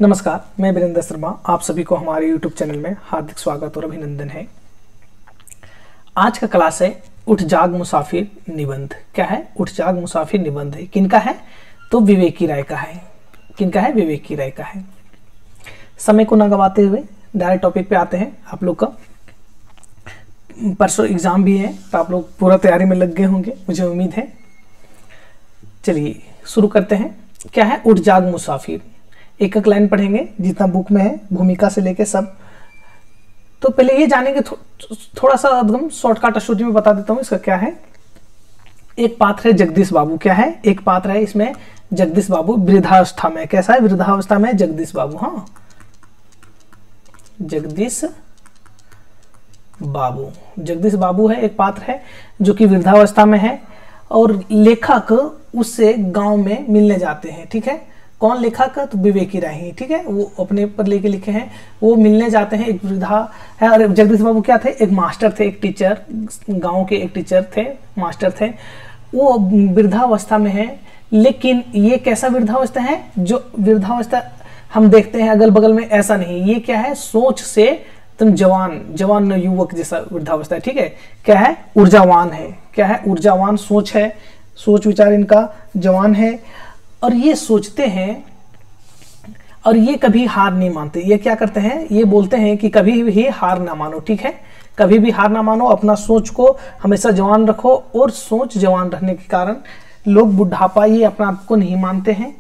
नमस्कार, मैं वीरेंद्र शर्मा। आप सभी को हमारे YouTube चैनल में हार्दिक स्वागत और अभिनंदन है। आज का क्लास है उठ जाग मुसाफिर निबंध। क्या है? उठ जाग मुसाफिर निबंध है। किनका है? तो विवेकी राय का है। किनका है? विवेकी राय का है। समय को ना गवाते हुए डायरेक्ट टॉपिक पे आते हैं। आप लोग का परसों एग्जाम भी है तो आप लोग पूरा तैयारी में लग गए होंगे, मुझे उम्मीद है। चलिए शुरू करते हैं। क्या है? उठ जाग मुसाफिर। एक एक लाइन पढ़ेंगे जितना बुक में है, भूमिका से लेके सब। तो पहले ये जानेंगे, थोड़ा सा एकदम शॉर्टकट स्टोरी में बता देता हूँ इसका क्या है। एक पात्र है जगदीश बाबू। क्या है? एक पात्र है इसमें जगदीश बाबू, वृद्धावस्था में। कैसा है? वृद्धावस्था में जगदीश बाबू। हाँ, जगदीश बाबू। जगदीश बाबू है, एक पात्र है जो कि वृद्धावस्था में है और लेखक उससे गांव में मिलने जाते हैं। ठीक है, कौन लेखक? तो विवेकी राय ही। ठीक है, वो अपने पर लेके लिखे हैं। वो मिलने जाते हैं, एक वृद्धा है। और जगदीश बाबू क्या थे? एक मास्टर थे, एक टीचर, गांव के एक टीचर थे, मास्टर थे। वो वृद्धावस्था में है, लेकिन ये कैसा वृद्धावस्था है? जो वृद्धावस्था हम देखते हैं अगल बगल में, ऐसा नहीं। ये क्या है? सोच से तुम जवान युवक जैसा वृद्धावस्था है। ठीक है, क्या है? ऊर्जावान है। क्या है? ऊर्जावान सोच है, सोच विचार इनका जवान है। और ये सोचते हैं और ये कभी हार नहीं मानते। ये क्या करते हैं? ये बोलते हैं कि कभी भी हार ना मानो। ठीक है, कभी भी हार ना मानो, अपना सोच को हमेशा जवान रखो। और सोच जवान रहने के कारण लोग बुढ़ापा ये अपना आप को नहीं मानते हैं।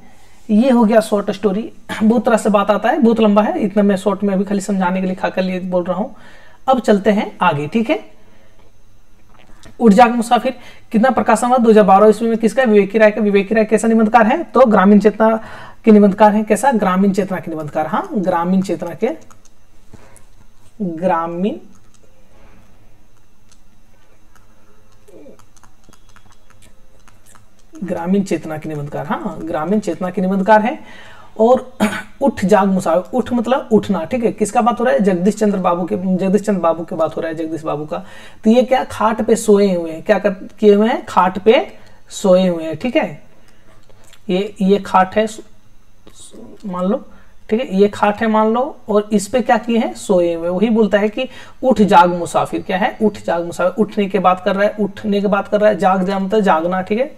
ये हो गया शॉर्ट स्टोरी। बहुत तरह से बात आता है, बहुत लंबा है, इतना मैं शॉर्ट में अभी खाली समझाने के लिए खाकर लिए बोल रहा हूँ। अब चलते हैं आगे। ठीक है, उठ जाग मुसाफिर कितना प्रकाशन हुआ? 2012 ईस्वी में। किसका? विवेकी राय का। विवेकी राय कैसा निबंधकार है? तो ग्रामीण चेतना के निबंधकार है। कैसा? ग्रामीण चेतना के निबंधकार। हाँ, ग्रामीण चेतना के, ग्रामीण चेतना के निबंधकार। हाँ, ग्रामीण चेतना के निबंधकार है। और उठ जाग मुसाफिर, उठ मतलब उठना। ठीक है, किसका बात हो रहा है? जगदीश चंद्र बाबू के बात हो रहा है, जगदीश बाबू का। तो ये क्या? खाट पे सोए हुए हैं। क्या किए हुए हैं? खाट पे सोए हुए हैं। ठीक है, ये खाट है मान लो। ठीक है, ये खाट है मान लो, और इस पे क्या किए हैं? सोए हुए। वही बोलता है कि उठ जाग मुसाफिर। क्या है? उठ जाग मुसाफिर। उठने की बात कर रहा है, उठने की बात कर रहा है। जाग जा मतलब जागना। ठीक है,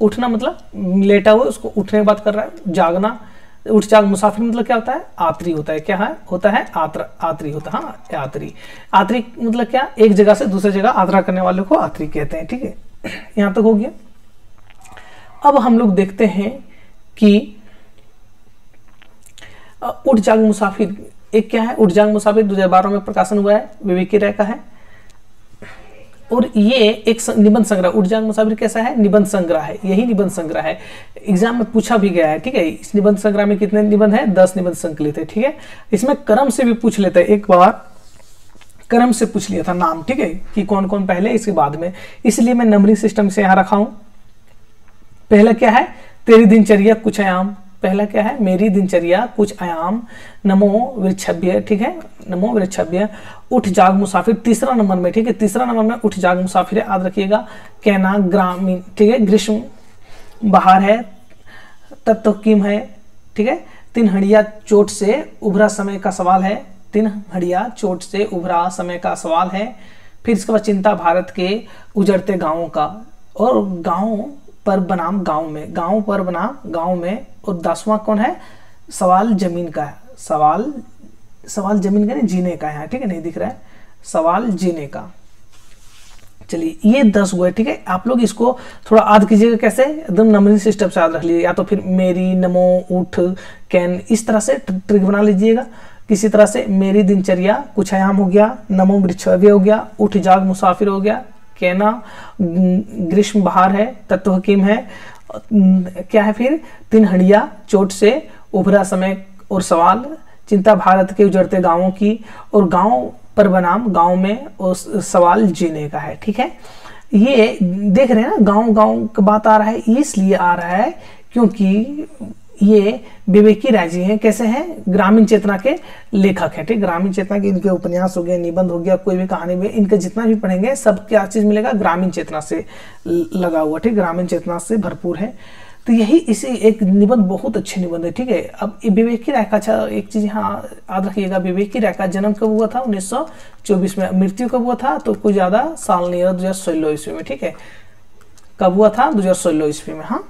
उठना मतलब लेटा हुआ, उसको उठने की बात कर रहा है। जागना। उठ जाग मुसाफिर मतलब क्या होता है? आत्री होता है। क्या है? होता है आत्री होता है। हाँ, आत्री। आत्री मतलब क्या? एक जगह से दूसरी जगह यात्रा करने वाले को आत्री कहते हैं। ठीक है, यहां तक हो गया। अब हम लोग देखते हैं कि उठ जाग मुसाफिर एक क्या है? उठ जाग मुसाफिर 2012 में प्रकाशन हुआ है, विवेकी राय का है। और ये एक निबंध संग्रह। उठ जाग मुसाफिर कैसा है? निबंध संग्रह है। यही निबंध संग्रह है, एग्जाम में पूछा भी गया है। ठीक है, इस निबंध संग्रह में कितने निबंध है? 10 निबंध संकलित है। ठीक है, इसमें क्रम से भी पूछ लेते हैं। एक बार क्रम से पूछ लिया था नाम। ठीक है, कि कौन कौन पहले इसके बाद में, इसलिए मैं नंबरिंग सिस्टम से यहां रखा हूं। पहला क्या है? तेरी दिनचर्या कुछ आयाम। पहला क्या है? मेरी दिनचर्या कुछ आयाम। नमो वृक्षभ्य। ठीक है, नमो वृक्षभ्य। उठ जाग मुसाफिर तीसरा नंबर में। ठीक है, तीसरा नंबर में उठ जाग मुसाफिर, याद रखिएगा। कहना ग्रामीण। ठीक है, ग्रीष्म बाहर है, तत्व कीम है। ठीक है, तीन हड़िया चोट से उभरा समय का सवाल है। तीन हड़िया चोट से उभरा समय का सवाल है। फिर इसके बाद चिंता भारत के उजड़ते गांवों का, और गांव पर बनाम गांव में, गांव पर बनाम गांव में। और 10वां कौन है? सवाल जमीन का है। सवाल जमीन का नहीं, जीने का है। ठीक है, नहीं दिख रहा है, सवाल जीने का। चलिए, ये 10 हुए। ठीक है, आप लोग इसको थोड़ा याद कीजिएगा। कैसे? एकदम नंबरिंग सिस्टम से याद रख लीजिए, या तो फिर मेरी, नमो, उठ, कैन, इस तरह से ट्रिक बना लीजिएगा। किसी तरह से मेरी दिनचर्या कुछ आयाम हो गया, नमो वृक्षभ्य हो गया, उठ जाग मुसाफिर हो गया, कहना ग्रीष्म बहार है, तत्व हकीम है, क्या है फिर? तीन हड़िया चोट से उभरा समय, और सवाल चिंता भारत के उजड़ते गांवों की, और गांव पर बनाम गांव में, और सवाल जीने का है। ठीक है, ये देख रहे हैं ना, गांव गांव का बात आ रहा है। इसलिए आ रहा है क्योंकि ये विवेकी राय जी हैं। कैसे हैं? ग्रामीण चेतना के लेखक हैं। ठीक, ग्रामीण चेतना के इनके उपन्यास हो गए, निबंध हो गया, कोई भी कहानी में इनके जितना भी पढ़ेंगे सब क्या चीज मिलेगा? ग्रामीण चेतना से लगा हुआ। ठीक, ग्रामीण चेतना से भरपूर है। तो यही इसी एक निबंध बहुत अच्छे निबंध है, ठीक है। अब विवेकी राय का, अच्छा एक चीज यहाँ याद रखिएगा, विवेकी राय का जन्म कब हुआ था? 1924 में। मृत्यु कब हुआ था? तो कुछ ज्यादा साल नहीं है, 2016 ईस्वी में, ठीक है। कब हुआ था? 2016 ईस्वी में। हाँ,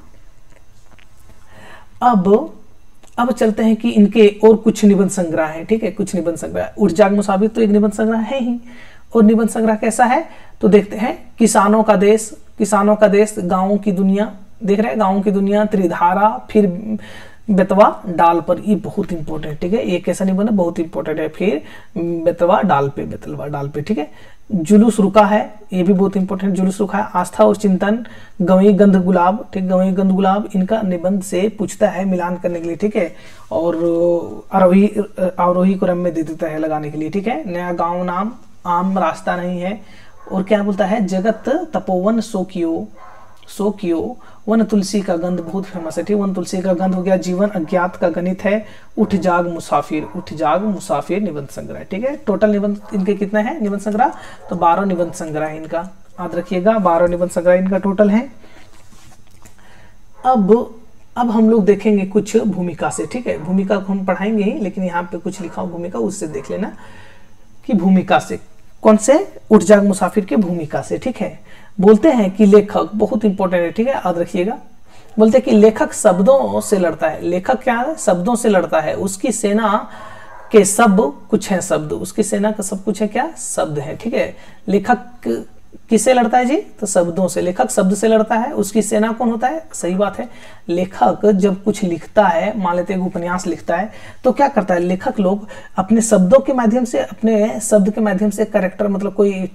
अब चलते हैं कि इनके और कुछ निबंध संग्रह हैं, ठीक है। कुछ निबंध संग्रह, उठ जाग मुसाफिर तो एक निबंध संग्रह है ही, और निबंध संग्रह कैसा है तो देखते हैं। किसानों का देश, किसानों का देश, गाँवों की दुनिया, देख रहे हैं, गाँवों की दुनिया, त्रिधारा, फिर बेतवा डाल पर, ये बहुत इंपॉर्टेंट, ठीक है। ये कैसा निबंध है? बहुत इंपॉर्टेंट है। फिर बेतवा डाल पे, बेतवा डाल पे, ठीक है। जुलूस रुका है, ये भी बहुत इंपॉर्टेंट, जुलूस रुका है। आस्था और चिंतन, गवई गंध गुलाब, ठीक, गवई गंध गुलाब, इनका निबंध से पूछता है मिलान करने के लिए, ठीक है। और आरोही को रम में दे देता है लगाने के लिए, ठीक है। नया गाँव नाम, आम रास्ता नहीं है, और क्या बोलता है? जगत तपोवन सो कियो, वन तुलसी का गंध बहुत फेमस है, ठीक। वन तुलसी का गंध हो गया। जीवन अज्ञात का गणित है। उठ जाग मुसाफिर, उठ जाग मुसाफिर निबंध संग्रह, ठीक है। टोटल निबंध इनके कितने हैं निबंध संग्रह? तो 12 निबंध संग्रह है इनका, याद रखिएगा, 12 निबंध संग्रह इनका टोटल है। अब हम लोग देखेंगे कुछ भूमिका से, ठीक है। भूमिका को हम पढ़ाएंगे ही, लेकिन यहाँ पे कुछ लिखा हो भूमिका, उससे देख लेना कि भूमिका से, कौन से? उठ जाग मुसाफिर के भूमिका से, ठीक है। बोलते हैं कि लेखक, बहुत इंपॉर्टेंट है, ठीक है, याद रखिएगा। बोलते हैं कि लेखक शब्दों से लड़ता है। लेखक क्या है? शब्दों से लड़ता है। उसकी सेना के सब कुछ है शब्द, उसकी सेना का सब कुछ है क्या? शब्द है, ठीक है। लेखक किससे लड़ता है जी? तो शब्दों से। लेखक शब्द से लड़ता है। उसकी सेना कौन होता है? सही बात है, लेखक जब कुछ लिखता है, मान लेते हैं उपन्यास लिखता है, तो क्या करता है लेखक लोग? अपने शब्दों के माध्यम से, अपने शब्द के माध्यम से कैरेक्टर, मतलब कोई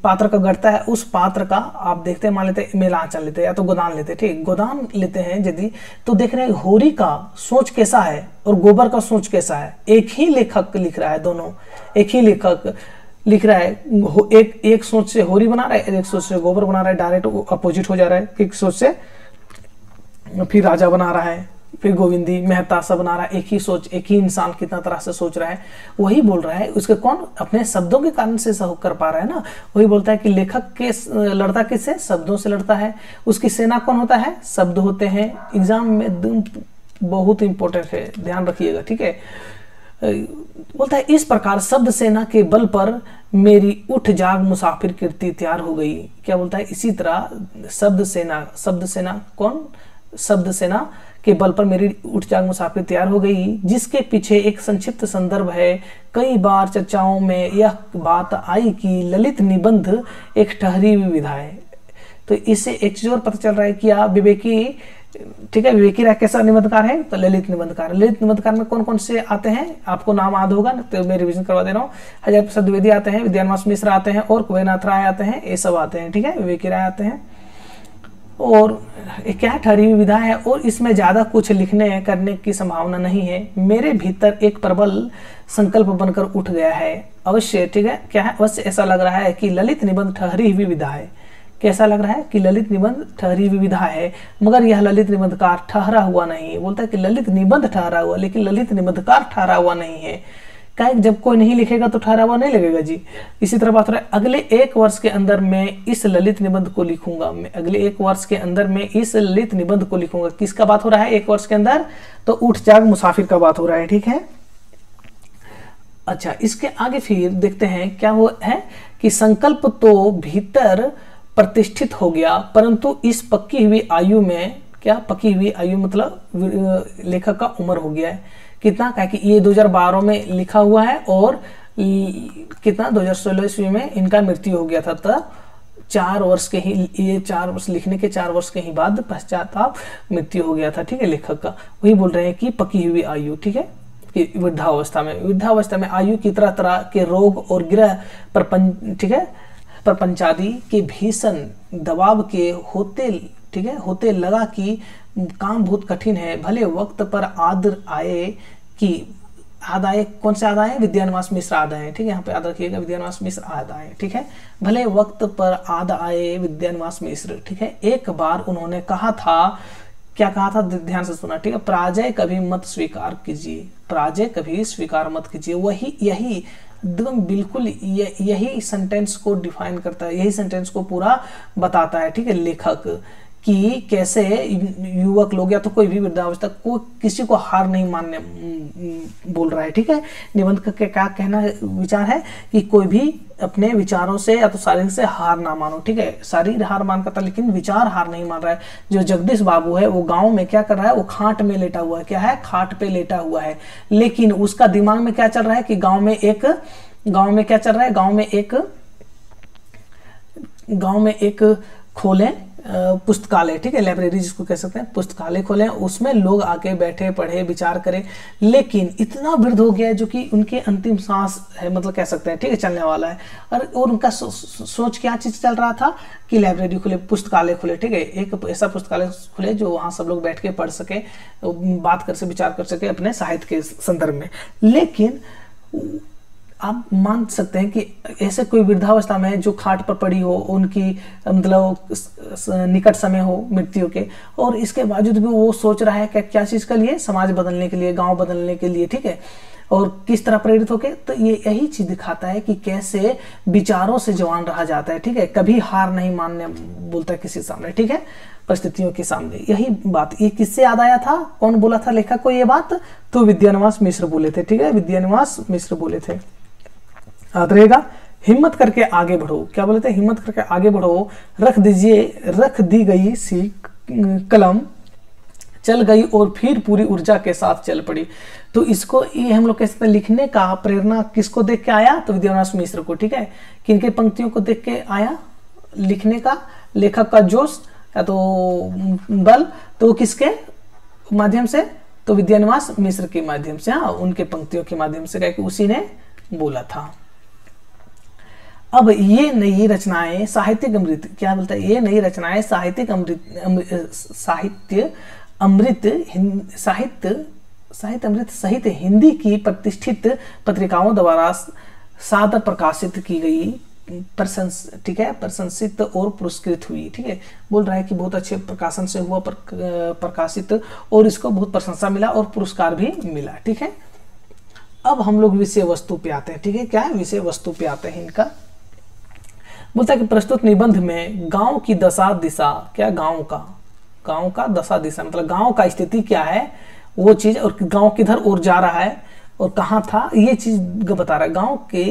पात्र का गढ़ता है। उस पात्र का आप देखते हैं, मान लेते हैं मेलांचल लेते हैं या तो गोदान लेते हैं, ठीक, गोदान लेते हैं यदि, तो देख रहे हैं होरी का सोच कैसा है और गोबर का सोच कैसा है। एक ही लेखक लिख रहा है, दोनों एक ही लेखक लिख रहा है। एक सोच से होरी बना रहा है, एक सोच से गोबर बना रहा है, डायरेक्ट अपोजिट हो जा रहा है। एक सोच से फिर राजा बना रहा है, फिर गोविंदी मेहता सा बना रहा है। एक ही सोच, एक ही इंसान कितना तरह से सोच रहा है, वही बोल रहा है। उसके कौन? अपने शब्दों के कारण से सहयोग कर पा रहा है ना। वही बोलता है कि लेखक के लड़ता किससे? शब्दों से लड़ता है। उसकी सेना कौन होता है? शब्द होते हैं। एग्जाम में बहुत इंपॉर्टेंट है, ध्यान रखिएगा, ठीक है। बोलता है इस प्रकार शब्द सेना के बल पर मेरी उठ जाग मुसाफिर कीर्ति तैयार हो गई। क्या बोलता है? इसी तरह शब्द सेना कौन? शब्द सेना के बल पर मेरी उठ जाग मुसाफिर तैयार हो गई, जिसके पीछे एक संक्षिप्त संदर्भ है। कई बार चर्चाओं में यह बात आई कि ललित निबंध एक ठहरी हुई विधा है। तो इससे एक चीज और पता चल रहा है कि आप विवेकी, ठीक है, विवेकी राय कैसा निबंधकार है? तो ललित निबंधकार। ललित निबंधकार में कौन कौन से आते हैं? आपको नाम याद होगा, तो मैं रिवीजन करवा दे रहा हूँ। हजारी प्रसाद द्विवेदी आते हैं, विद्यानवास मिश्र आते हैं, और कुबेरनाथ राय आते हैं, ये सब आते हैं, ठीक है। विवेकी राय आते हैं। और क्या ठहरी हुई विधा है, और इसमें ज्यादा कुछ लिखने करने की संभावना नहीं है। मेरे भीतर एक प्रबल संकल्प बनकर उठ गया है। अवश्य, ठीक है, क्या है? अवश्य ऐसा लग रहा है कि ललित निबंध ठहरी हुई विधा है। कैसा लग रहा है? कि ललित निबंध ठहरी हुई विधा है, मगर यह ललित निबंधकार ठहरा हुआ नहीं है। बोलता है कि ललित निबंध ठहरा हुआ, लेकिन ललित निबंधकार ठहरा हुआ नहीं है। क्या? जब कोई नहीं लिखेगा तो ठहरा हुआ नहीं लगेगा जी। इसी तरह बात हो रहा है, अगले 1 वर्ष के अंदर मैं इस ललित निबंध को लिखूंगा। मैं अगले 1 वर्ष के अंदर मैं इस ललित निबंध को लिखूंगा। किसका बात हो रहा है 1 वर्ष के अंदर? तो उठ जाग मुसाफिर का बात हो रहा है, ठीक है। अच्छा, इसके आगे फिर देखते हैं क्या वो है कि संकल्प तो भीतर प्रतिष्ठित हो गया, परंतु इस पक्की हुई आयु में, क्या पक्की हुई आयु मतलब लेखक का उम्र हो गया है कितना? क्या कि ये 2012 में लिखा हुआ है, और कितना 2016 ईस्वी में इनका मृत्यु हो गया था। तब 4 वर्ष के ही, ये 4 वर्ष लिखने के 4 वर्ष के ही बाद पश्चाताप मृत्यु हो गया था, ठीक है, लेखक का। वही बोल रहे हैं कि पकी हुई आयु, ठीक है, कि वृद्धावस्था में आयु की तरह तरह के रोग और गिरह प्रपंच, ठीक है, प्रपंचादि के भीषण दबाव के होते, ठीक है, होते लगा कि काम बहुत कठिन है। भले वक्त पर आद आए कि आद आए, कौन से आद आए? विद्यानवास मिश्र आद आए, ठीक है, यहाँ पे याद रखिएगा, विद्यानवास मिश्र आद आए, ठीक है। भले वक्त पर आद आए विद्यानवास मिश्र, ठीक है। एक बार उन्होंने कहा था, क्या कहा था? ध्यान से सुना, ठीक है। पराजय कभी मत स्वीकार कीजिए, पराजय कभी स्वीकार मत कीजिए। वही, यही एकदम बिल्कुल यही सेंटेंस को डिफाइन करता है, यही सेंटेंस को पूरा बताता है, ठीक है, लेखक, कि कैसे युवक लोग या तो कोई भी वृद्धावस्था को किसी को हार नहीं मानने बोल रहा है। ठीक है, निबंध का क्या कहना विचार है कि कोई भी अपने विचारों से या तो शारीर से हार ना मानो। ठीक है, शारीर हार मान करता लेकिन विचार हार नहीं मान रहा है। जो जगदीश बाबू है वो गांव में क्या कर रहा है, वो खाट में लेटा हुआ है। क्या है, खाट पे लेटा हुआ है, लेकिन उसका दिमाग में क्या चल रहा है कि गांव में क्या चल रहा है, गांव में एक खोले पुस्तकालय, ठीक है, लाइब्रेरी जिसको कह सकते हैं, पुस्तकालय खोले, उसमें लोग आके बैठे पढ़े विचार करें। लेकिन इतना वृद्ध हो गया है जो कि उनके अंतिम सांस है, मतलब कह सकते हैं, ठीक है, चलने वाला है। और उनका सोच क्या चीज चल रहा था कि लाइब्रेरी खुले, पुस्तकालय खुले, ठीक है, एक ऐसा पुस्तकालय खुले जो वहां सब लोग बैठ के पढ़ सके, बात कर सके, विचार कर सके अपने साहित्य के संदर्भ में। लेकिन आप मान सकते हैं कि ऐसे कोई वृद्धावस्था में जो खाट पर पड़ी हो, उनकी मतलब निकट समय हो मृत्यु के, और इसके बावजूद भी वो सोच रहा है कि क्या चीज के लिए, समाज बदलने के लिए, गांव बदलने के लिए, ठीक है, और किस तरह प्रेरित होके। तो ये यही चीज दिखाता है कि कैसे विचारों से जवान रहा जाता है। ठीक है, कभी हार नहीं मानने बोलता है किसी सामने, ठीक है, परिस्थितियों के सामने। यही बात, ये किससे याद आया था, कौन बोला था लेखक को ये बात, तो विद्यानिवास मिश्र बोले थे। ठीक है, विद्यानिवास मिश्र बोले थे। याद रहेगा, हिम्मत करके आगे बढ़ो। क्या बोले थे, हिम्मत करके आगे बढ़ो, रख दी गई सी कलम चल गई और फिर पूरी ऊर्जा के साथ चल पड़ी। तो इसको ये हम लोग कह सकते हैं, लिखने का प्रेरणा किसको देख के आया, तो विद्यानिवास मिश्र को। ठीक है, किनके पंक्तियों को देख के आया लिखने का, लेखक का जोश या तो बल, तो किसके माध्यम से, तो विद्यानिवास मिश्र के माध्यम से, हाँ, उनके पंक्तियों के माध्यम से, क्या उसी ने बोला था। अब ये नई रचनाएं साहित्यिक अमृत, क्या बोलता है, ये नई रचनाएं साहित्यिक साहित्य अमृत सहित हिंदी की प्रतिष्ठित पत्रिकाओं द्वारा सादर प्रकाशित की गई, ठीक है, प्रशंसित और पुरस्कृत हुई। ठीक है, बोल रहा है कि बहुत अच्छे प्रकाशन से हुआ प्रकाशित, और इसको बहुत प्रशंसा मिला और पुरस्कार भी मिला। ठीक है, अब हम लोग विषय वस्तु पे आते हैं। ठीक है, क्या है, विषय वस्तु पे आते हैं इनका। बोलता है कि प्रस्तुत निबंध में गांव की दशा दिशा, क्या, गांव का दशा दिशा मतलब गांव का स्थिति क्या है वो चीज, और गांव किधर और जा रहा है और कहाँ था, ये चीज बता रहा है। गांव के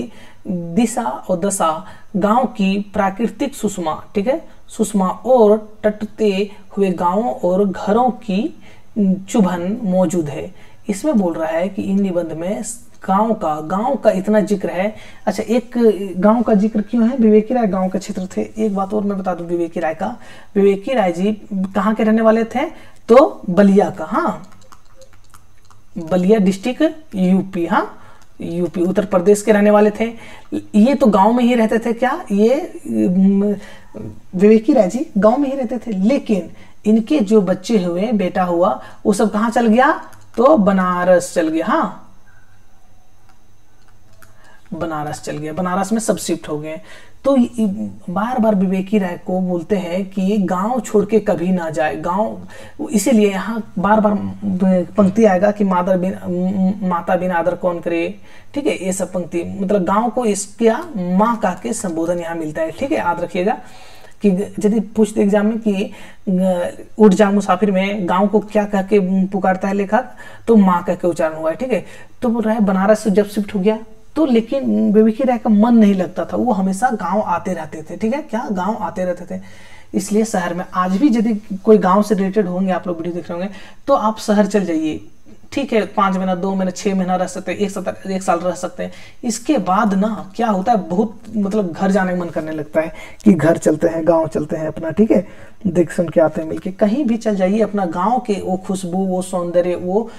दिशा और दशा, गांव की प्राकृतिक सुषमा, ठीक है, सुषमा और टटते हुए गांवों और घरों की चुभन मौजूद है। इसमें बोल रहा है कि इन निबंध में गांव का इतना जिक्र है। अच्छा, एक गांव का जिक्र क्यों है, विवेकी राय गांव के क्षेत्र थे। एक बात और मैं बता दूं विवेकी राय जी कहाँ के रहने वाले थे, तो बलिया का, हाँ, बलिया डिस्ट्रिक्ट यूपी, हाँ, यूपी उत्तर प्रदेश के रहने वाले थे। ये तो गांव में ही रहते थे, क्या, ये विवेकी राय जी गांव में ही रहते थे, लेकिन इनके जो बच्चे हुए, बेटा हुआ, वो सब कहाँ चल गया, तो बनारस चल गया। हाँ, बनारस चल गया, बनारस में सब शिफ्ट हो गए। तो बार बार विवेकी राय को बोलते हैं कि गांव छोड़ के कभी ना जाए गांव, इसीलिए यहाँ बार बार पंक्ति आएगा कि माता बिन आदर कौन करे। ठीक है, ये सब पंक्ति मतलब गांव को इसका माँ का के संबोधन यहाँ मिलता है। ठीक है, याद रखिएगा कि यदि पूछते एग्जाम में कि उठ जा मुसाफिर में गांव को क्या कह के पुकारता है लेखक, तो माँ कह के उच्चारण हुआ है। ठीक है, तो बोल रहा है बनारस से जब शिफ्ट हो गया तो, लेकिन विवेकी राय का मन नहीं लगता था, वो हमेशा गांव आते रहते थे। ठीक है, क्या, गांव आते रहते थे। इसलिए शहर में आज भी यदि कोई गांव से रिलेटेड होंगे, आप लोग वीडियो देख रहे होंगे, तो आप शहर चल जाइए। ठीक है, 5 महीना, 2 महीना, 6 महीना रह सकते हैं, 1 साल रह सकते हैं। इसके बाद ना क्या होता है, बहुत मतलब घर जाने का मन करने लगता है कि घर चलते हैं, गांव चलते हैं अपना। ठीक है, देख सुन के आते हैं मिलके, कहीं भी चल जाइए, अपना गांव के वो खुशबू, वो सौंदर्य, वो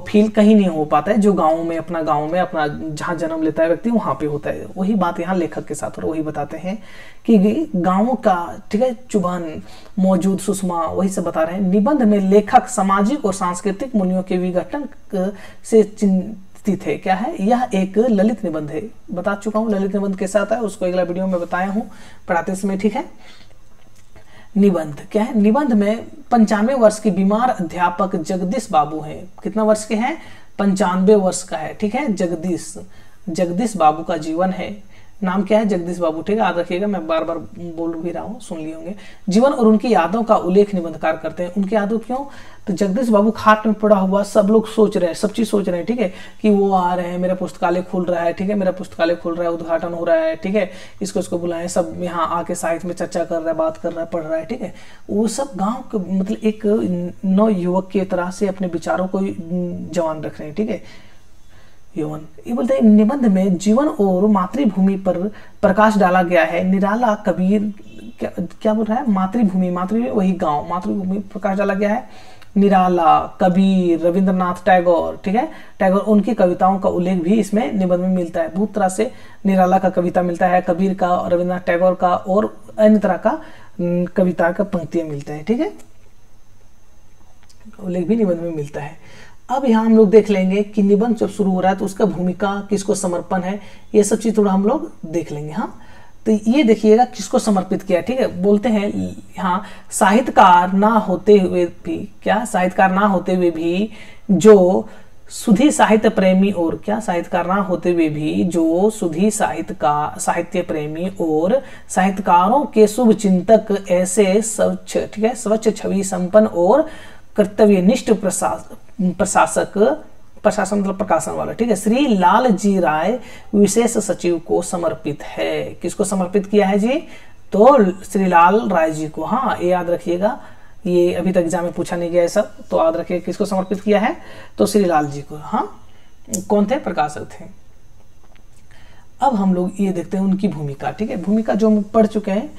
फील कहीं नहीं हो पाता है जो गांव में, अपना गांव में, अपना जहाँ जन्म लेता है व्यक्ति वहां पे होता है। वही बात यहाँ लेखक के साथ, और वही बताते हैं कि गांवों का, ठीक है, चुभन मौजूद, सुषमा, वही सब बता रहे हैं। निबंध में लेखक सामाजिक और सांस्कृतिक मूल्यों के विघटन से चिंतित है। क्या है, यह एक ललित निबंध है। बता चुका हूँ ललित निबंध कैसा आता है, उसको अगला वीडियो में बताया हूँ पढ़ाते समय। ठीक है, निबंध क्या है, निबंध में 95 वर्ष के बीमार अध्यापक जगदीश बाबू हैं। कितना वर्ष के हैं, 95 वर्ष का है। ठीक है, जगदीश बाबू का जीवन है। नाम क्या है? जगदीश बाबू। ठीक है, याद रखिएगा, मैं बार बार बोल भी रहा हूँ, सुन लिए होंगे। जीवन और उनकी यादों का उल्लेख निबंधकार करते हैं। उनकी यादों क्यों? तो जगदीश बाबू खाट में पड़ा हुआ, सब लोग सोच रहे हैं, सब चीज सोच रहे हैं, ठीक है, कि वो आ रहे हैं, मेरा पुस्तकालय खुल रहा है, ठीक है, मेरा पुस्तकालय खुल रहा है, उद्घाटन हो रहा है, ठीक है, इसको बुलाएं, सब यहाँ आके साहित्य में चर्चा कर रहा है, बात कर रहा है, पढ़ रहा है, ठीक है। वो सब गाँव के मतलब एक नव युवक की तरह से अपने विचारों को जवान रख रहे हैं, ठीक है। यौवन, ये बोलते हैं निबंध में जीवन और मातृभूमि पर प्रकाश डाला गया है। निराला कबीर, क्या बोल रहा है? मातृभूमि, मातृभूमि वही गांव, मातृभूमि प्रकाश डाला गया है। निराला, कबीर, रविंद्रनाथ टैगोर, ठीक है, टैगोर, उनकी कविताओं का उल्लेख भी इसमें निबंध में मिलता है। बहुत तरह से निराला का कविता मिलता है, कबीर का, रविंद्रनाथ टैगोर का और अन्य तरह का कविता का पंक्तियां मिलता है, ठीक है, उल्लेख भी निबंध में मिलता है। अब यहाँ हम लोग देख लेंगे कि निबंध जब शुरू हो रहा है तो उसका भूमिका, किसको समर्पण है, ये सब चीज थोड़ा हम लोग देख लेंगे। हाँ, तो ये देखिएगा किसको समर्पित किया, ठीक है। बोलते हैं यहाँ, साहित्यकार ना होते हुए भी, क्या साहित्यकार ना होते हुए भी जो सुधी साहित्य प्रेमी और, क्या साहित्यकार ना होते हुए भी जो सुधी साहित्य प्रेमी और साहित्यकारों के शुभ चिंतक ऐसे स्वच्छ, ठीक है, स्वच्छ छवि संपन्न और कर्तव्यनिष्ठ प्रशासन मतलब प्रकाशन वाला, ठीक है, श्री लाल जी राय विशेष सचिव को समर्पित है। किसको समर्पित किया है जी? तो श्री लाल राय जी को। हाँ, ये याद रखिएगा, ये अभी तक एग्जाम में पूछा नहीं गया है सब, तो याद रखिए किसको समर्पित किया है, तो श्री लाल जी को। हाँ, कौन थे? प्रकाशक थे। अब हम लोग ये देखते हैं उनकी भूमिका, ठीक है। भूमिका जो हम पढ़ चुके हैं,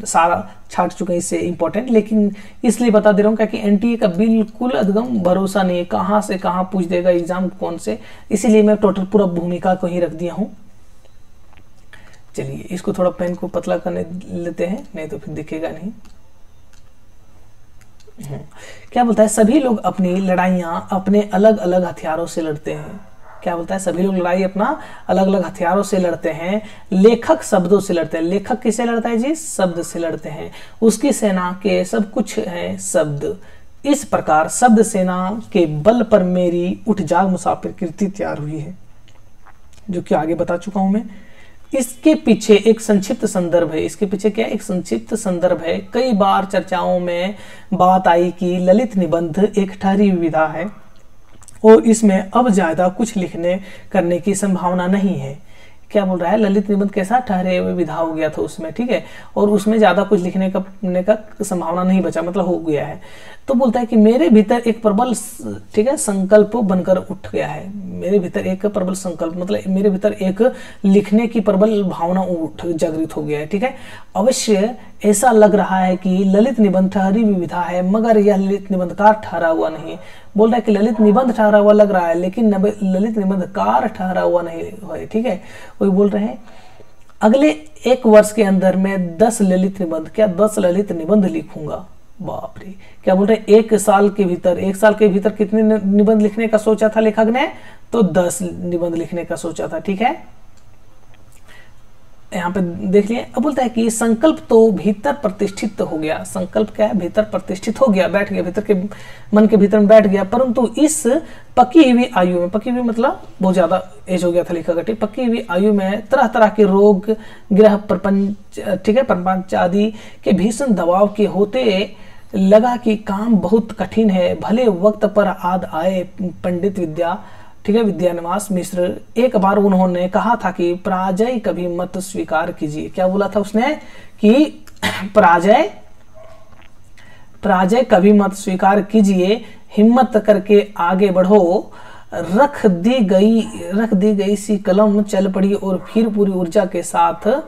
सारा छाट चुके हैं, इससे इंपॉर्टेंट, लेकिन इसलिए बता दे रहा हूँ कि एनटीए का बिल्कुल अदगम भरोसा नहीं है, कहाँ से कहाँ पूछ देगा एग्जाम कौन से, इसीलिए मैं टोटल पूरा भूमिका को ही रख दिया हूँ। चलिए इसको थोड़ा पेन को पतला करने लेते हैं, नहीं तो फिर दिखेगा नहीं। क्या बोलता है? सभी लोग अपनी लड़ाइयाँ अपने अलग अलग हथियारों से लड़ते हैं। क्या बोलता है? सभी लोग लड़ाई अपना अलग अलग हथियारों से लड़ते हैं। लेखक शब्दों से लड़ते हैं। लेखक किससे लड़ता है जी? शब्द से लड़ते हैं। उसकी सेना के सब कुछ है शब्द। इस प्रकार शब्द सेना के बल पर मेरी उठ जाग मुसाफिर कृति तैयार हुई है, जो कि आगे बता चुका हूं मैं। इसके पीछे एक संक्षिप्त संदर्भ है। इसके पीछे क्या? एक संक्षिप्त संदर्भ है। कई बार चर्चाओं में बात आई कि ललित निबंध एक ठहरी हुई विधा है और इसमें अब ज्यादा कुछ लिखने करने की संभावना नहीं है। क्या बोल रहा है? ललित निबंध कैसा? ठहरे हुए विधा हो गया था उसमें, ठीक है, और उसमें ज्यादा कुछ लिखने का संभावना नहीं बचा, मतलब हो गया है। तो बोलता है कि मेरे भीतर एक प्रबल, ठीक है, संकल्प बनकर उठ गया है। मेरे भीतर एक प्रबल संकल्प, मतलब मेरे भीतर एक लिखने की प्रबल भावना उठ जागृत हो गया है, ठीक है। अवश्य ऐसा लग रहा है कि ललित निबंध ठहरी हुई विधा है, मगर यह ललित निबंधकार ठहरा हुआ नहीं। बोल रहा है कि ललित निबंध ठहरा हुआ लग रहा है, लेकिन ललित निबंधकार ठहरा हुआ नहीं है, ठीक है। वही बोल रहे हैं, अगले 1 वर्ष के अंदर मैं 10 ललित निबंध, क्या 10 ललित निबंध लिखूंगा। बाप रे! क्या बोल रहे हैं? 1 साल के भीतर कितने निबंध लिखने का सोचा था लेखक ने? तो 10 निबंध लिखने का सोचा था, ठीक है। यहाँ पे देख लिए। अब बोलता है कि संकल्प तो भीतर प्रतिष्ठित हो गया। संकल्प क्या है? भीतर प्रतिष्ठित हो गया, बैठ गया, भीतर के मन के भीतर में बैठ गया। परंतु इस पकी हुई आयु में, पकी हुई मतलब बहुत ज्यादा एज हो गया था लेखक का, पकी हुई आयु में तरह तरह के रोग, गृह प्रपंच, ठीक है, प्रपंच आदि के भीषण दबाव के होते लगा कि काम बहुत कठिन है। भले वक्त पर आद आए पंडित विद्या, ठीक है, विद्यानिवास मिश्र। एक बार उन्होंने कहा था कि पराजय कभी मत स्वीकार कीजिए। क्या बोला था उसने? कि पराजय कभी मत स्वीकार कीजिए, हिम्मत करके आगे बढ़ो। रख दी गई सी कलम चल पड़ी और फिर पूरी ऊर्जा के साथ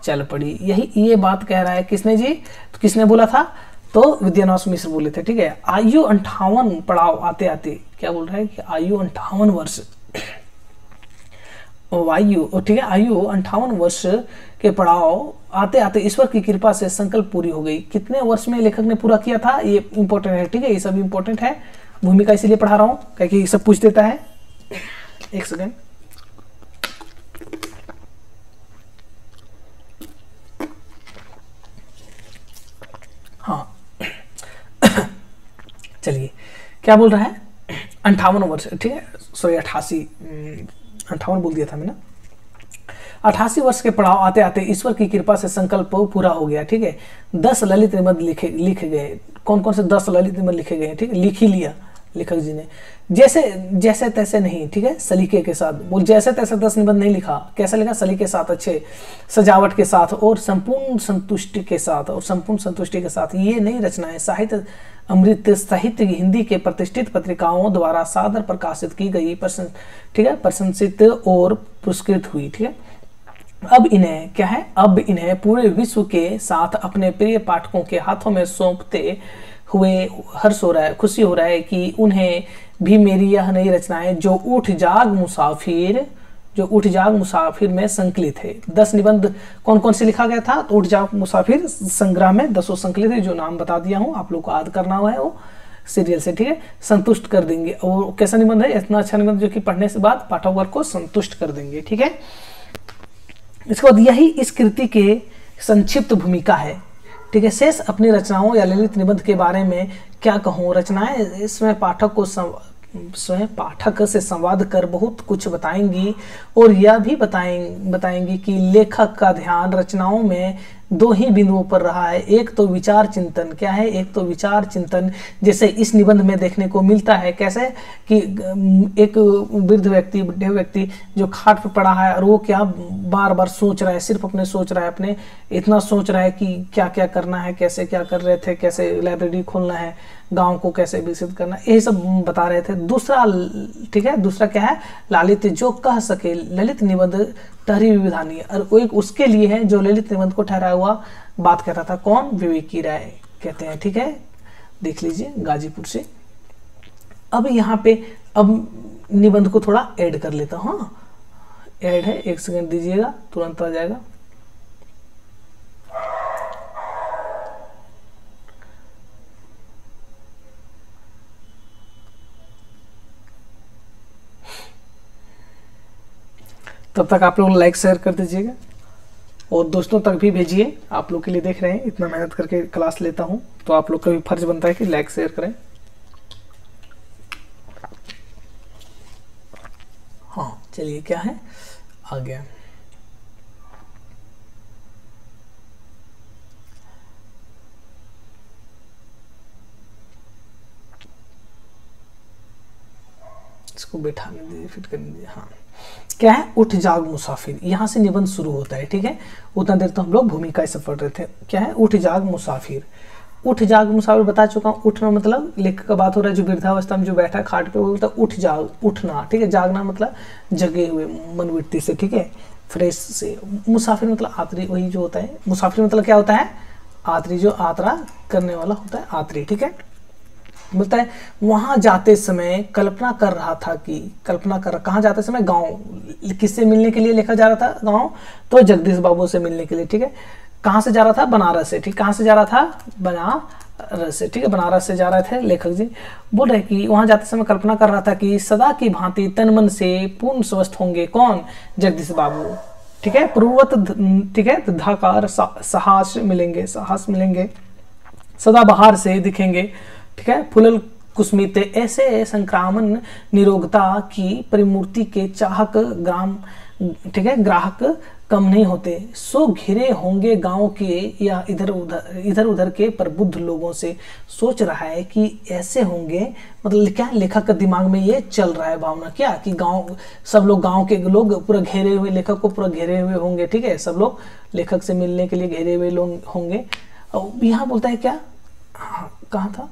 चल पड़ी। यही ये बात कह रहा है किसने जी? तो किसने बोला था? तो विद्यानिवास मिश्र बोले थे, ठीक है। आयु 58 पड़ाव आते आते, क्या बोल रहा है कि आयु 58 वर्ष, ठीक है, आयु 58 वर्ष के पड़ाव आते आते ईश्वर की कृपा से संकल्प पूरी हो गई। कितने वर्ष में लेखक ने पूरा किया था? ये इंपॉर्टेंट है, ठीक है, ये सब इंपॉर्टेंट है। भूमिका इसीलिए पढ़ा रहा हूं क्योंकि ये सब पूछ देता है। एक सेकेंड, हाँ चलिए, क्या बोल रहा है? 58 वर्ष, ठीक है, सॉरी 88, 58 बोल दिया था मैंने। 88 वर्ष के पड़ाव आते आते ईश्वर की कृपा से संकल्प पूरा हो गया, ठीक है। 10 ललित निबंध लिखे गए। कौन कौन से 10 ललित निबंध लिखे गए, ठीक है, लिख ही लिया लेखक जी ने। जैसे तैसे नहीं, ठीक है, सलीके के साथ। वो जैसे तैसे 10 निबंध नहीं लिखा, कैसे लिखा, सलीके के साथ, अच्छे सजावट के साथ और संपूर्ण संतुष्टि के साथ। ये नई रचनाएं साहित्य अमृत साहित्य हिंदी के प्रतिष्ठित पत्रिकाओं द्वारा सादर प्रकाशित की गई, ठीक है, प्रशंसित और पुरस्कृत हुई, ठीक है। अब इन्हें क्या है, अब इन्हें पूरे विश्व के साथ अपने प्रिय पाठकों के हाथों में सौंपते हुए हर्ष हो रहा है, खुशी हो रहा है कि उन्हें भी मेरी यह नई रचनाएं जो उठ जाग मुसाफिर में संकलित है। 10 निबंध कौन कौन से लिखा गया था, तो उठ जाग मुसाफिर संग्रह में 10 संकलित है, जो नाम बता दिया हूँ, आप लोग को याद करना हुआ है वो सीरियल से, ठीक है। संतुष्ट कर देंगे। और कैसा निबंध है, इतना अच्छा निबंध जो कि पढ़ने से बाद पाठक वर्ग को संतुष्ट कर देंगे, ठीक है। इसके बाद यही इस कृति के संक्षिप्त भूमिका है, ठीक है। शेष अपनी रचनाओं या ललित निबंध के बारे में क्या कहूँ, रचनाएं इसमें पाठक से संवाद कर बहुत कुछ बताएंगी और यह भी बताएंगी कि लेखक का ध्यान रचनाओं में 2 ही बिंदुओं पर रहा है। एक तो विचार चिंतन, क्या है, एक तो विचार चिंतन, जैसे इस निबंध में देखने को मिलता है। कैसे कि एक बुढ़े व्यक्ति जो खाट पर पड़ा है और वो क्या बार बार सोच रहा है, सिर्फ अपने सोच रहा है, अपने इतना सोच रहा है कि क्या क्या करना है, कैसे क्या कर रहे थे, कैसे लाइब्रेरी खोलना है, गांव को कैसे विकसित करना, यही सब बता रहे थे। दूसरा, ठीक है, दूसरा क्या है, लालित्य, जो कह सके ललित निबंध ठहरी विधानीय, और एक उसके लिए है जो ललित निबंध को ठहराया हुआ बात कहता था। कौन, विवेकी राय कहते हैं, ठीक है, देख लीजिए गाजीपुर से। अब यहाँ पे अब निबंध को थोड़ा ऐड कर लेता हूँ। हाँ, ऐड है, 1 सेकंड दीजिएगा, तुरंत आ जाएगा। तब तक आप लोग लाइक शेयर कर दीजिएगा और दोस्तों तक भी भेजिए। आप लोग के लिए देख रहे हैं, इतना मेहनत करके क्लास लेता हूं, तो आप लोग का भी फर्ज बनता है कि लाइक शेयर करें। हाँ, चलिए, क्या है, आ गया। इसको बैठाने दीजिए, फिट करने दीजिए। हाँ, क्या है, उठ जाग मुसाफिर, यहाँ से निबंध शुरू होता है, ठीक है। उतना देर तो हम लोग भूमिका से पढ़ रहे थे। क्या है, उठ जाग मुसाफिर। उठ जाग मुसाफिर बता चुका हूँ। उठना मतलब लेखक का बात हो रहा है, जो वृद्धावस्था में जो बैठा है खाट पे, वो बोलता है उठ जाग, उठना, ठीक है। जागना मतलब जगे हुए मनवृत्ति से, ठीक है, फ्रेश से। मुसाफिर मतलब आतरी, वही जो होता है। मुसाफिर मतलब क्या होता है, आतरी, जो यात्रा करने वाला होता है, आतरी, ठीक है। बोलता है वहां जाते समय कल्पना कर रहा था कि, कहाँ जाते समय, गांव। किससे मिलने के लिए लिखा जा रहा था, गांव, तो जगदीश बाबू से मिलने के लिए, ठीक है। कहाँ से जा रहा था, बनारस से, ठीक, कहाँ से जा रहा था, बनारस से, ठीक है, बनारस से जा रहे थे लेखक जी। बोल रहे कि वहां जाते समय कल्पना कर रहा था कि सदा की भांति तन मन से पूर्ण स्वस्थ होंगे। कौन, जगदीश बाबू, ठीक है। पूर्ववत, ठीक है, धाकार साहस मिलेंगे, सदा बाहर से दिखेंगे, ठीक है। फुलल कुसुमित, ऐसे संक्रामण निरोगता की परिमूर्ति के चाहक ठीक है, ग्राहक कम नहीं होते। सो घिरे होंगे गांव के या इधर उधर के प्रबुद्ध लोगों से। सोच रहा है कि ऐसे होंगे, मतलब क्या, लेखक के दिमाग में ये चल रहा है भावना, क्या कि गांव, सब लोग, गांव के लोग पूरा घेरे हुए, लेखक को पूरा घेरे हुए होंगे, ठीक है। सब लोग लेखक से मिलने के लिए घेरे हुए लोग होंगे। और यहाँ बोलता है क्या, हाँ, कहाँ था,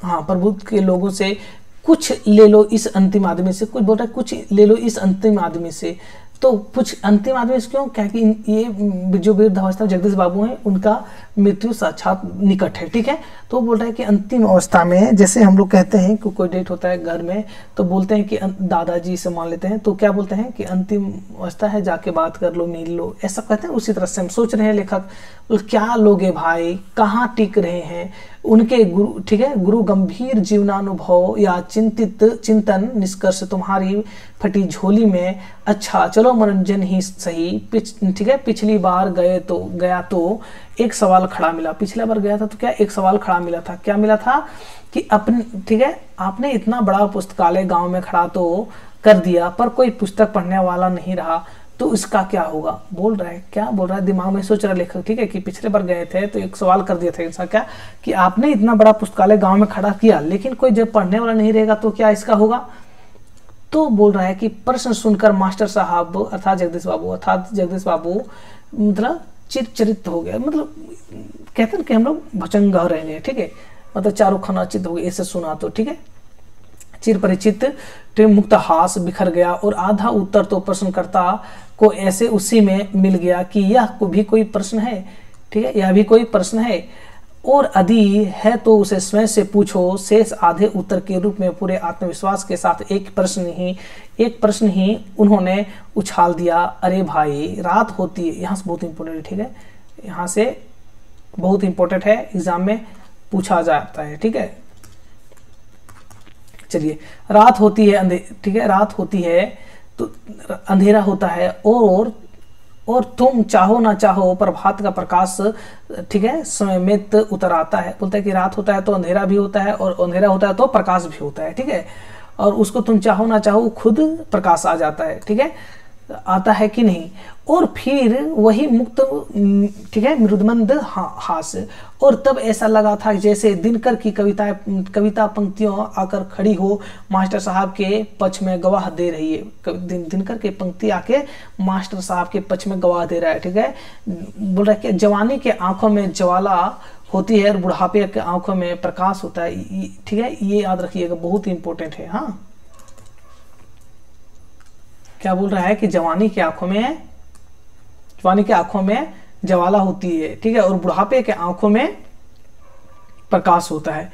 हाँ, प्रबुद्ध के लोगों से कुछ ले लो इस अंतिम आदमी से, कुछ बोल रहा है कुछ ले लो इस अंतिम आदमी से। तो कुछ अंतिम आदमी से क्यों, क्या कि ये जो वृद्धावस्था जगदीश बाबू हैं, उनका मृत्यु साक्षात निकट है, ठीक है। तो बोल रहा है कि अंतिम अवस्था में, जैसे हम लोग कहते हैं कि कोई डेट होता है घर में, तो बोलते हैं कि दादाजी से मान लेते हैं, तो क्या बोलते हैं कि अंतिम अवस्था है, जाके बात कर लो, मिल लो, ऐसा कहते हैं। उसी तरह से हम सोच रहे हैं लेखक, क्या लोगे भाई, कहाँ टिक रहे हैं उनके गुरु, ठीक है, गुरु गंभीर जीवनानुभव या चिंतन निष्कर्ष तुम्हारी फटी झोली में। अच्छा चलो मनोरंजन ही सही, ठीक है। पिछली बार गया तो एक सवाल खड़ा मिला, पिछला बार गया था तो क्या, एक सवाल खड़ा मिला था। क्या मिला था कि अपने, ठीक है, आपने इतना बड़ा पुस्तकालय गांव में खड़ा तो कर दिया पर कोई पुस्तक पढ़ने वाला नहीं रहा तो इसका क्या होगा। बोल रहा है, क्या बोल रहा है, दिमाग में सोच रहा लेखक, ठीक है, कि पिछले बार गए थे तो एक सवाल कर दिया था इसका, क्या कि आपने इतना बड़ा पुस्तकालय गांव में खड़ा किया लेकिन कोई जब पढ़ने वाला नहीं रहेगा तो क्या इसका होगा। तो बोल रहा है कि प्रश्न सुनकर मास्टर साहब अर्थात जगदीश बाबू मतलब चिरचरित हो गया, मतलब कहते हैं कि हम लोग भचंग रहेंगे, ठीक है, मतलब चारों खाना चित हो गए ऐसे सुना तो, ठीक है। चिर परिचित मुक्त हास बिखर गया और आधा उत्तर तो प्रश्नकर्ता को ऐसे उसी में मिल गया कि यह भी कोई प्रश्न है, ठीक है, यह भी कोई प्रश्न है और यदि है तो उसे स्वयं से पूछो। शेष आधे उत्तर के रूप में पूरे आत्मविश्वास के साथ एक प्रश्न ही उन्होंने उछाल दिया। अरे भाई रात होती है, यहाँ से बहुत इंपॉर्टेंट है, ठीक है, यहाँ से बहुत इंपॉर्टेंट है, एग्जाम में पूछा जाता है, ठीक है। चलिए, रात होती है, ठीक है, रात होती है तो अंधेरा होता है और तुम चाहो ना चाहो प्रभात का प्रकाश, ठीक है, स्वयं उतर आता है। बोलता है कि रात होता है तो अंधेरा भी होता है और अंधेरा होता है तो प्रकाश भी होता है, ठीक है, और उसको तुम चाहो ना चाहो खुद प्रकाश आ जाता है, ठीक है, आता है कि नहीं। और फिर वही मुक्त, ठीक है, मृदुमंद हास्य, और तब ऐसा लगा था जैसे दिनकर की कविता पंक्तियों आकर खड़ी हो मास्टर साहब के पक्ष में गवाह दे रही है। दिनकर के पंक्ति आके मास्टर साहब के पक्ष में गवाह दे रहा है, ठीक है। बोल रहा है कि जवानी के आंखों में ज्वाला होती है और बुढ़ापे के आंखों में प्रकाश होता है, ठीक है, ये याद रखिएगा, बहुत इंपॉर्टेंट है। हाँ, क्या बोल रहा है कि जवानी के आंखों में ज्वाला होती है, ठीक है, और बुढ़ापे के आंखों में प्रकाश होता है।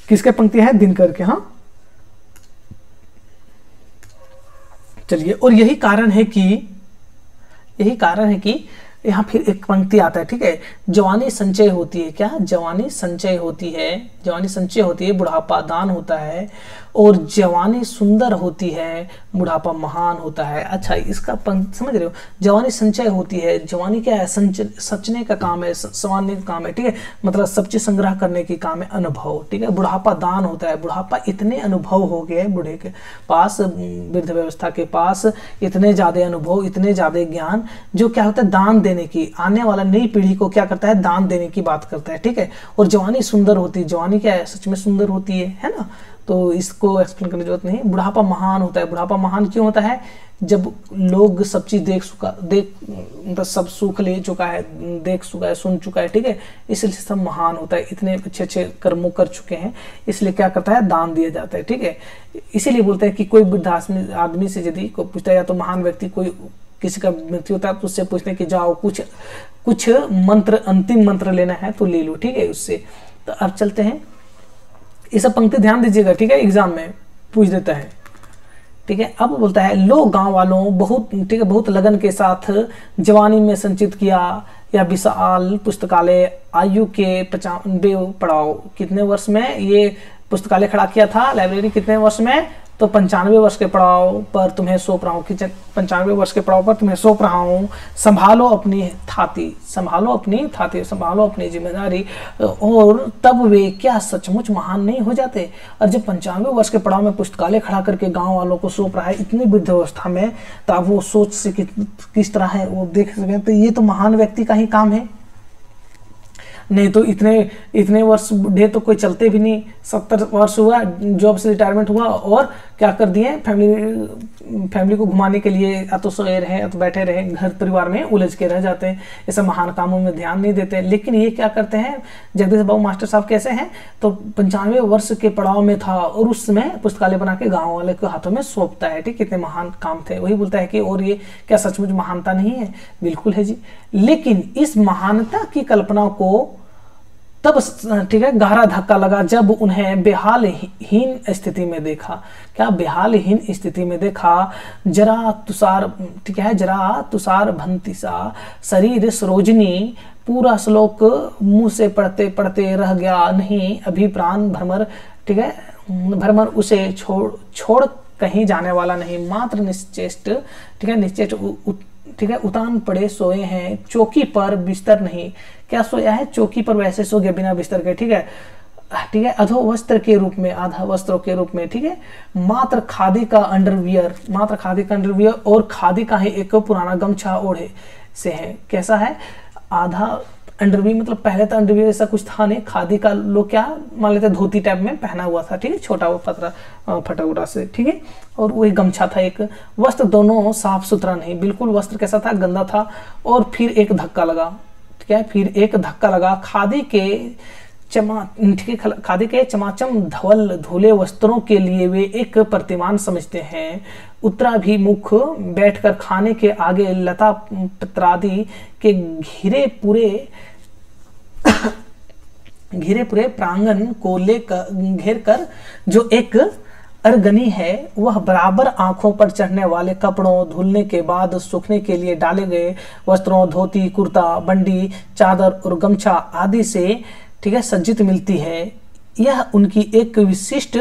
किसके पंक्ति है? दिनकर के। हाँ, चलिए, और यही कारण है कि यहाँ फिर एक पंक्ति आता है, ठीक है, जवानी संचय होती है। क्या? जवानी संचय होती है, बुढ़ापा दान होता है, और जवानी सुंदर होती है, बुढ़ापा महान होता है। अच्छा, इसका पंक्ति समझ रहे हो? जवानी संचय होती है, जवानी क्या है? सचने का काम है, संवारने का काम है, ठीक है, मतलब सब चीज संग्रह करने की काम है, अनुभव, ठीक है। बुढ़ापा दान होता है, बुढ़ापा इतने अनुभव हो गए बूढ़े के पास, वृद्ध व्यवस्था के पास इतने ज्यादा अनुभव, इतने ज्यादा ज्ञान, जो क्या होता है? दान देने की, आने वाला नई पीढ़ी को क्या करता है? दान देने की बात करता है, ठीक है। और जवानी सुंदर होती है, जवानी क्या है? सच में सुंदर होती है ना, तो इसको एक्सप्लेन करने की जरूरत नहीं। बुढ़ापा महान होता है, बुढ़ापा महान क्यों होता है? जब लोग सब चीज मतलब सब सुख ले चुका है, देख चुका है, सुन चुका है, ठीक है, इसलिए सब महान होता है, इतने अच्छे अच्छे कर्मों कर चुके हैं, इसलिए क्या करता है? दान दिया जाता है, ठीक है। इसीलिए बोलते हैं कि कोई वृद्ध आदमी से यदि कोई पूछता है, या तो महान व्यक्ति कोई किसी का मृत्यु होता है तो उससे पूछते हैं कि जाओ कुछ मंत्र, अंतिम मंत्र लेना है तो ले लो, ठीक है, उससे। तो अब चलते हैं, ये सब पंक्ति ध्यान दीजिएगा, ठीक है, एग्जाम में पूछ देता है, ठीक है। अब बोलता है, लो गांव वालों, बहुत, ठीक है, बहुत लगन के साथ जवानी में संचित किया या विशाल पुस्तकालय, आयु के 95 पड़ाव। कितने वर्ष में ये पुस्तकालय खड़ा किया था, लाइब्रेरी, कितने वर्ष में? तो 95 वर्ष के पड़ाव पर तुम्हें सौंप रहा हूँ, 95 वर्ष के पड़ाव पर तुम्हें सौंप रहा हूँ। संभालो अपनी थाती, संभालो अपनी जिम्मेदारी। और तब वे क्या सचमुच महान नहीं हो जाते? और जब 95 वर्ष के पड़ाव में पुस्तकालय खड़ा करके गांव वालों को सौंप रहा है इतनी वृद्ध अवस्था में, तो आप वो सोच से किस तरह है वो देख सकें, तो ये तो महान व्यक्ति का ही काम है। नहीं तो इतने वर्ष बूढ़े तो कोई चलते भी नहीं। 70 वर्ष हुआ, जॉब से रिटायरमेंट हुआ, और क्या कर दिए? फैमिली को घुमाने के लिए या तो सोए रहे या तो बैठे रहे, घर परिवार में उलझ के रह जाते हैं, ऐसे महान कामों में ध्यान नहीं देते। लेकिन ये क्या करते हैं? जगदीश बाबू मास्टर साहब कैसे हैं? तो 95 वर्ष के पड़ाव में था और उस समय पुस्तकालय बना के गाँव वाले के हाथों में सौंपता है, ठीक, कितने महान काम थे। वही बोलता है कि और ये क्या सचमुच महानता नहीं है? बिल्कुल है जी। लेकिन इस महानता की कल्पना को तब, ठीक है, गहरा धक्का लगा जब उन्हें बेहालहीन स्थिति में देखा। क्या? बेहालहीन स्थिति में देखा। जरा तुषार, ठीक है, जरा तुषार भंती सा शरीर सरोजनी, पूरा श्लोक मुंह से पढ़ते पढ़ते रह गया नहीं, अभी प्राण भ्रमर, ठीक है, भ्रमर उसे छोड़ कहीं जाने वाला नहीं, मात्र निश्चेष्ट, ठीक है, निश्चेष्ट, ठीक है, उतान पड़े सोए हैं, चौकी पर बिस्तर नहीं। क्या सोया है? चौकी पर वैसे सो गया बिना बिस्तर के, ठीक है। ठीक है, अधो वस्त्र के रूप में, आधा वस्त्रों के रूप में, ठीक है, मात्र खादी का अंडरवियर, मात्र खादी का अंडरवियर और खादी का ही एक पुराना गमछा ओढ़े से है। कैसा है? आधा अंडरवियर, मतलब पहले तो अंडरवियर ऐसा कुछ था नहीं, खादी का लोग क्या मान लेते धोती टाइप में पहना हुआ था, ठीक है, छोटा वो पतरा फटा उटा से, ठीक है, और वही गमछा था एक। वस्त्र दोनों साफ सुथरा नहीं, बिल्कुल वस्त्र कैसा था? गंदा था। और फिर एक धक्का लगा, ठीक है, फिर एक धक्का लगा। खादी के चमाचम धवल धुले वस्त्रों के लिए वे एक प्रतिमान समझते हैं। उत्तराभिमुख बैठकर खाने के आगे लता पत्रादि के घिरे पूरे प्रांगण को लेकर घेर कर जो एक अरगनी है, वह बराबर आंखों पर चढ़ने वाले कपड़ों, धुलने के बाद सूखने के लिए डाले गए वस्त्रों, धोती, कुर्ता, बंडी, चादर और गमछा आदि से, ठीक है, सज्जित मिलती है। यह उनकी एक विशिष्ट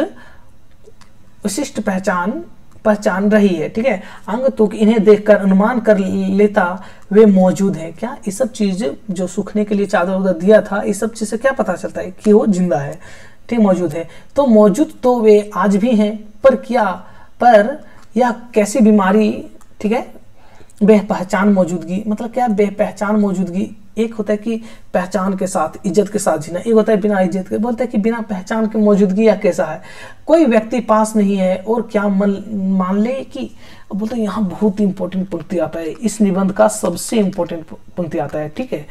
पहचान रही है, ठीक है। अंग तुक इन्हें देखकर अनुमान कर लेता वे मौजूद हैं। क्या ये सब चीज जो सूखने के लिए चादर उधर दिया था, इस सब चीज से क्या पता चलता है कि वो जिंदा है, ठीक, मौजूद है। तो मौजूद तो वे आज भी हैं, पर यह कैसी बीमारी, ठीक है, बेपहचान मौजूदगी, मतलब क्या बेपहचान मौजूददी। एक होता है कि पहचान के साथ, इज्जत के साथ जीना, एक होता है बिना इज्जत के। बोलते हैं कि बिना पहचान के मौजूदगी या कैसा है? कोई व्यक्ति पास नहीं है और क्या मान ले कि, बोलते हैं यहाँ बहुत इंपॉर्टेंट पंक्ति आता है, इस निबंध का सबसे इंपॉर्टेंट पंक्ति आता है, ठीक है।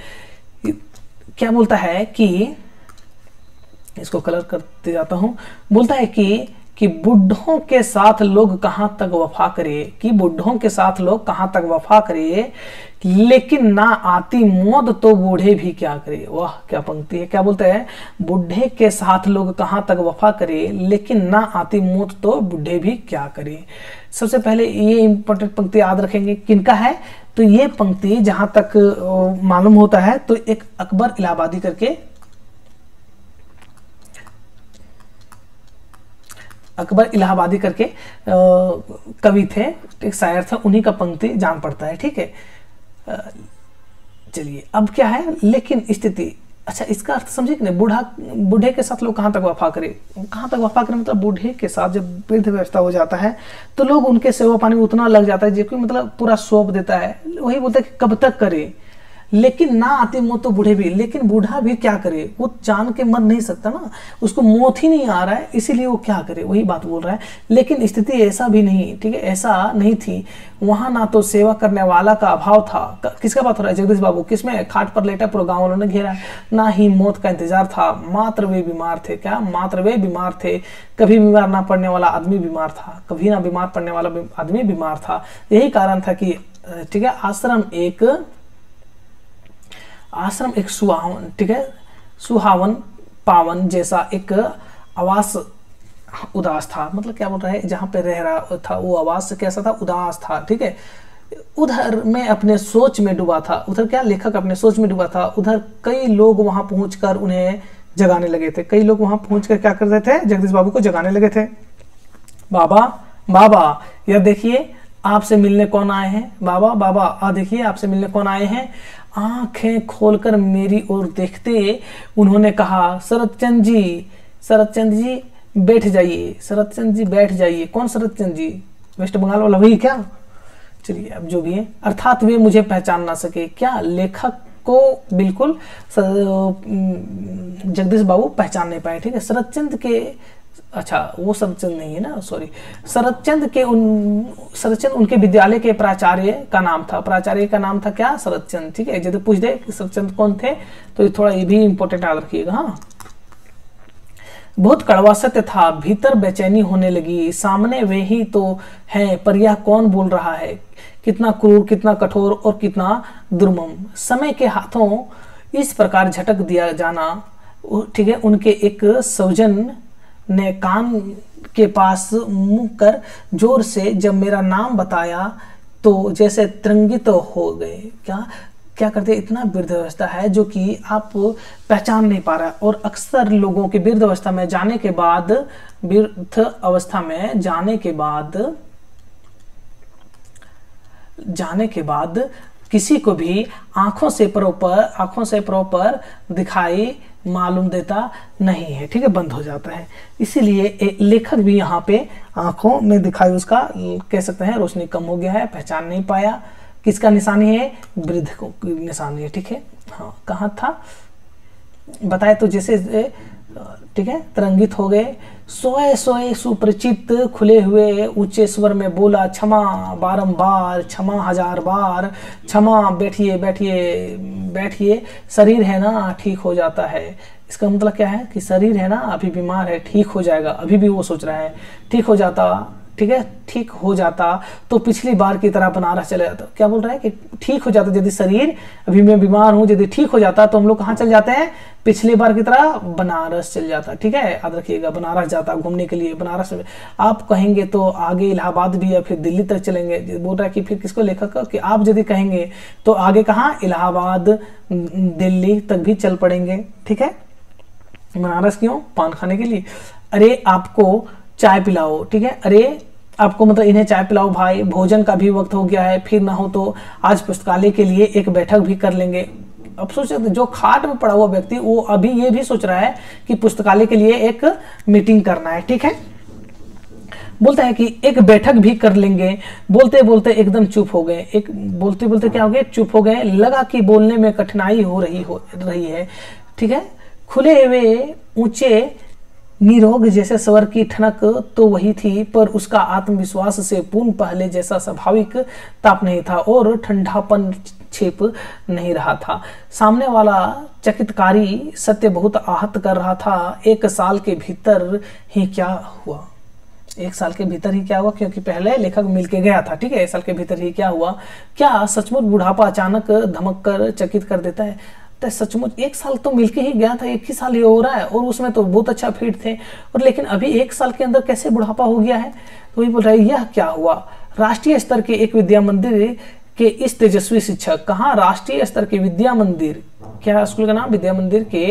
क्या बोलता है कि, इसको कलर करते जाता हूं, बोलता है कि बुढ़ों के साथ लोग कहां तक वफा करे, कि बुढ़ों के साथ लोग कहां तक वफा करे, लेकिन ना आती मौत तो बूढ़े भी क्या करे। वाह क्या पंक्ति है! क्या बोलते हैं? बूढ़े के साथ लोग कहां तक वफा करे, लेकिन ना आती मौत तो बूढ़े भी क्या करे। सबसे पहले ये इंपॉर्टेंट पंक्ति याद रखेंगे, किनका है? तो ये पंक्ति जहां तक मालूम होता है तो एक अकबर इलाहाबादी करके, अकबर इलाहाबादी करके कवि थे, एक शायर थे, उन्हीं का पंक्ति जान पड़ता है, ठीक है। चलिए अब क्या है, लेकिन स्थिति, अच्छा इसका अर्थ समझे कि नहीं? बूढ़े के साथ लोग कहाँ तक वफा करे, कहाँ तक वफा करे, मतलब बूढ़े के साथ जब वृद्ध व्यवस्था हो जाता है तो लोग उनके सेवा पानी में उतना लग जाता है जो कि मतलब पूरा सौंप देता है। वही बोलता है कि कब तक करे, लेकिन ना आती मौत तो बूढ़े भी, लेकिन बूढ़ा भी क्या करे, वो जान के मर नहीं सकता ना, उसको मौत ही नहीं आ रहा है, इसीलिए वो क्या करे, वही बात बोल रहा है। लेकिन स्थिति ऐसा भी नहीं, ठीक है, ऐसा नहीं थी। वहां ना तो सेवा करने वाला का अभाव था, किसका बात हो रहा है? जगदीश बाबू। किसमें? खाट पर लेटा, पूरा गांव वालों ने घेरा। ना ही मौत का इंतजार था, मात्र वे बीमार थे। क्या? मात्र वे बीमार थे। कभी बीमार ना पड़ने वाला आदमी बीमार था, कभी ना बीमार पड़ने वाला आदमी बीमार था। यही कारण था कि, ठीक है, आश्रम एक सुहावन, ठीक है, सुहावन पावन जैसा एक आवास उदास था। मतलब क्या बोल रहा है, जहां पे रह रहा था वो आवास कैसा था? उदास था, ठीक है। उधर मैं अपने सोच में डूबा था, उधर क्या, लेखक अपने सोच में डूबा था। उधर कई लोग वहां पहुंचकर उन्हें जगाने लगे थे, कई लोग वहां पहुंचकर क्या करते थे? जगदीश बाबू को जगाने लगे थे। बाबा बाबा, यह देखिए आपसे मिलने कौन आए हैं। बाबा बाबा, देखिए आपसे मिलने कौन आए हैं। आंखें खोलकर मेरी ओर देखते उन्होंने कहा, शरदचंद जी बैठ जाइए, शरदचंद जी बैठ जाइए। कौन शरदचंद जी? वेस्ट बंगाल वाला वही क्या? चलिए अब जो भी है, अर्थात वे मुझे पहचान ना सके। क्या? लेखक को बिल्कुल जगदीश बाबू पहचान नहीं पाए, ठीक है। शरदचंद के, अच्छा वो शरदचंद नहीं है ना, सॉरी। शरदचंद उनके विद्यालय के प्राचार्य का नाम था। प्राचार्य का नाम था क्या? शरदचंद, ठीक है। यदि पूछ दे कि शरदचंद कौन थे तो ये थोड़ा ये भी इंपॉर्टेंट याद रखिएगा। हाँ, बहुत कड़वा सत्य था, भीतर बेचैनी होने लगी। सामने वे ही तो हैं, पर यह कौन बोल रहा है? कितना क्रूर, कितना कठोर और कितना दुर्मम। समय के हाथों इस प्रकार झटक दिया जाना, ठीक है। उनके एक सौजन ने कान के पास मुंह कर जोर से जब मेरा नाम बताया तो जैसे तरंगित हो गए। क्या करते? इतना वृद्धावस्था है जो कि आप पहचान नहीं पा रहा है। और अक्सर लोगों के वृद्ध अवस्था में जाने के बाद किसी को भी आंखों से प्रॉपर दिखाई मालूम देता नहीं है, ठीक है, बंद हो जाता है। इसीलिए लेखक भी यहाँ पे आंखों में दिखाई उसका कह सकते हैं रोशनी कम हो गया है, पहचान नहीं पाया। किसका निशानी है? वृद्ध को निशानी है, ठीक है। हाँ, कहाँ था बताए तो जैसे, ठीक है, तरंगित हो गए। सोए सोए सुपरिचित खुले हुए ऊंचे स्वर में बोला, क्षमा बारंबार, क्षमा हजार बार, क्षमा, बैठिए बैठिए बैठिए, शरीर है ना ठीक हो जाता है। इसका मतलब क्या है कि शरीर है ना अभी बीमार है, ठीक हो जाएगा। अभी भी वो सोच रहा है ठीक हो जाता, ठीक है, ठीक हो जाता तो पिछली बार की तरह बनारस चले जाता। क्या बोल रहा है कि ठीक हो जाता, यदि शरीर अभी मैं बीमार हूं, यदि ठीक हो जाता तो हम लोग कहाँ चल जाते हैं? पिछली बार की तरह बनारस चल जाता, ठीक है, याद रखिएगा। बनारस जाता घूमने के लिए, बनारस में आप कहेंगे तो आगे इलाहाबाद भी या फिर दिल्ली तक चलेंगे। बोल रहा है कि फिर किसको लेखक कि आप यदि कहेंगे तो आगे कहाँ? इलाहाबाद दिल्ली तक भी चल पड़ेंगे, ठीक है। बनारस क्यों? पान खाने के लिए। अरे आपको चाय पिलाओ, ठीक है, अरे आपको मतलब इन्हें चाय पिलाओ भाई, भोजन का भी वक्त हो गया है, फिर ना हो तो आज पुस्तकालय के लिए एक बैठक भी कर लेंगे। अब सोच जो खाट में पड़ा हुआ व्यक्ति वो अभी ये भी सोच रहा है कि पुस्तकालय के लिए एक मीटिंग करना है, ठीक है। बोलता है कि एक बैठक भी कर लेंगे। बोलते बोलते एकदम चुप हो गए। एक बोलते बोलते क्या हो गए? चुप हो गए। लगा कि बोलने में कठिनाई हो रही है, ठीक है। खुले हुए ऊंचे निरोग जैसे स्वर की ठनक तो वही थी, पर उसका आत्मविश्वास से पूर्ण पहले जैसा स्वाभाविक ताप नहीं था और ठंडापन छिप नहीं रहा था। सामने वाला चकितकारी सत्य बहुत आहत कर रहा था। एक साल के भीतर ही क्या हुआ? एक साल के भीतर ही क्या हुआ? क्योंकि पहले लेखक मिल के गया था, ठीक है। एक साल के भीतर ही क्या हुआ? क्या सचमुच बुढ़ापा अचानक धमक कर चकित कर देता है? सचमुच एक साल तो मिलके ही गया था, एक ही साल ये हो रहा है और उसमें तो बहुत अच्छा फिट थे, और लेकिन अभी एक साल के अंदर कैसे बुढ़ापा हो गया है? तो वही बोल रहा है यह क्या हुआ? राष्ट्रीय स्तर के एक विद्या मंदिर के इस तेजस्वी शिक्षक, कहाँ? राष्ट्रीय स्तर के विद्या मंदिर, क्या स्कूल का नाम? विद्या मंदिर के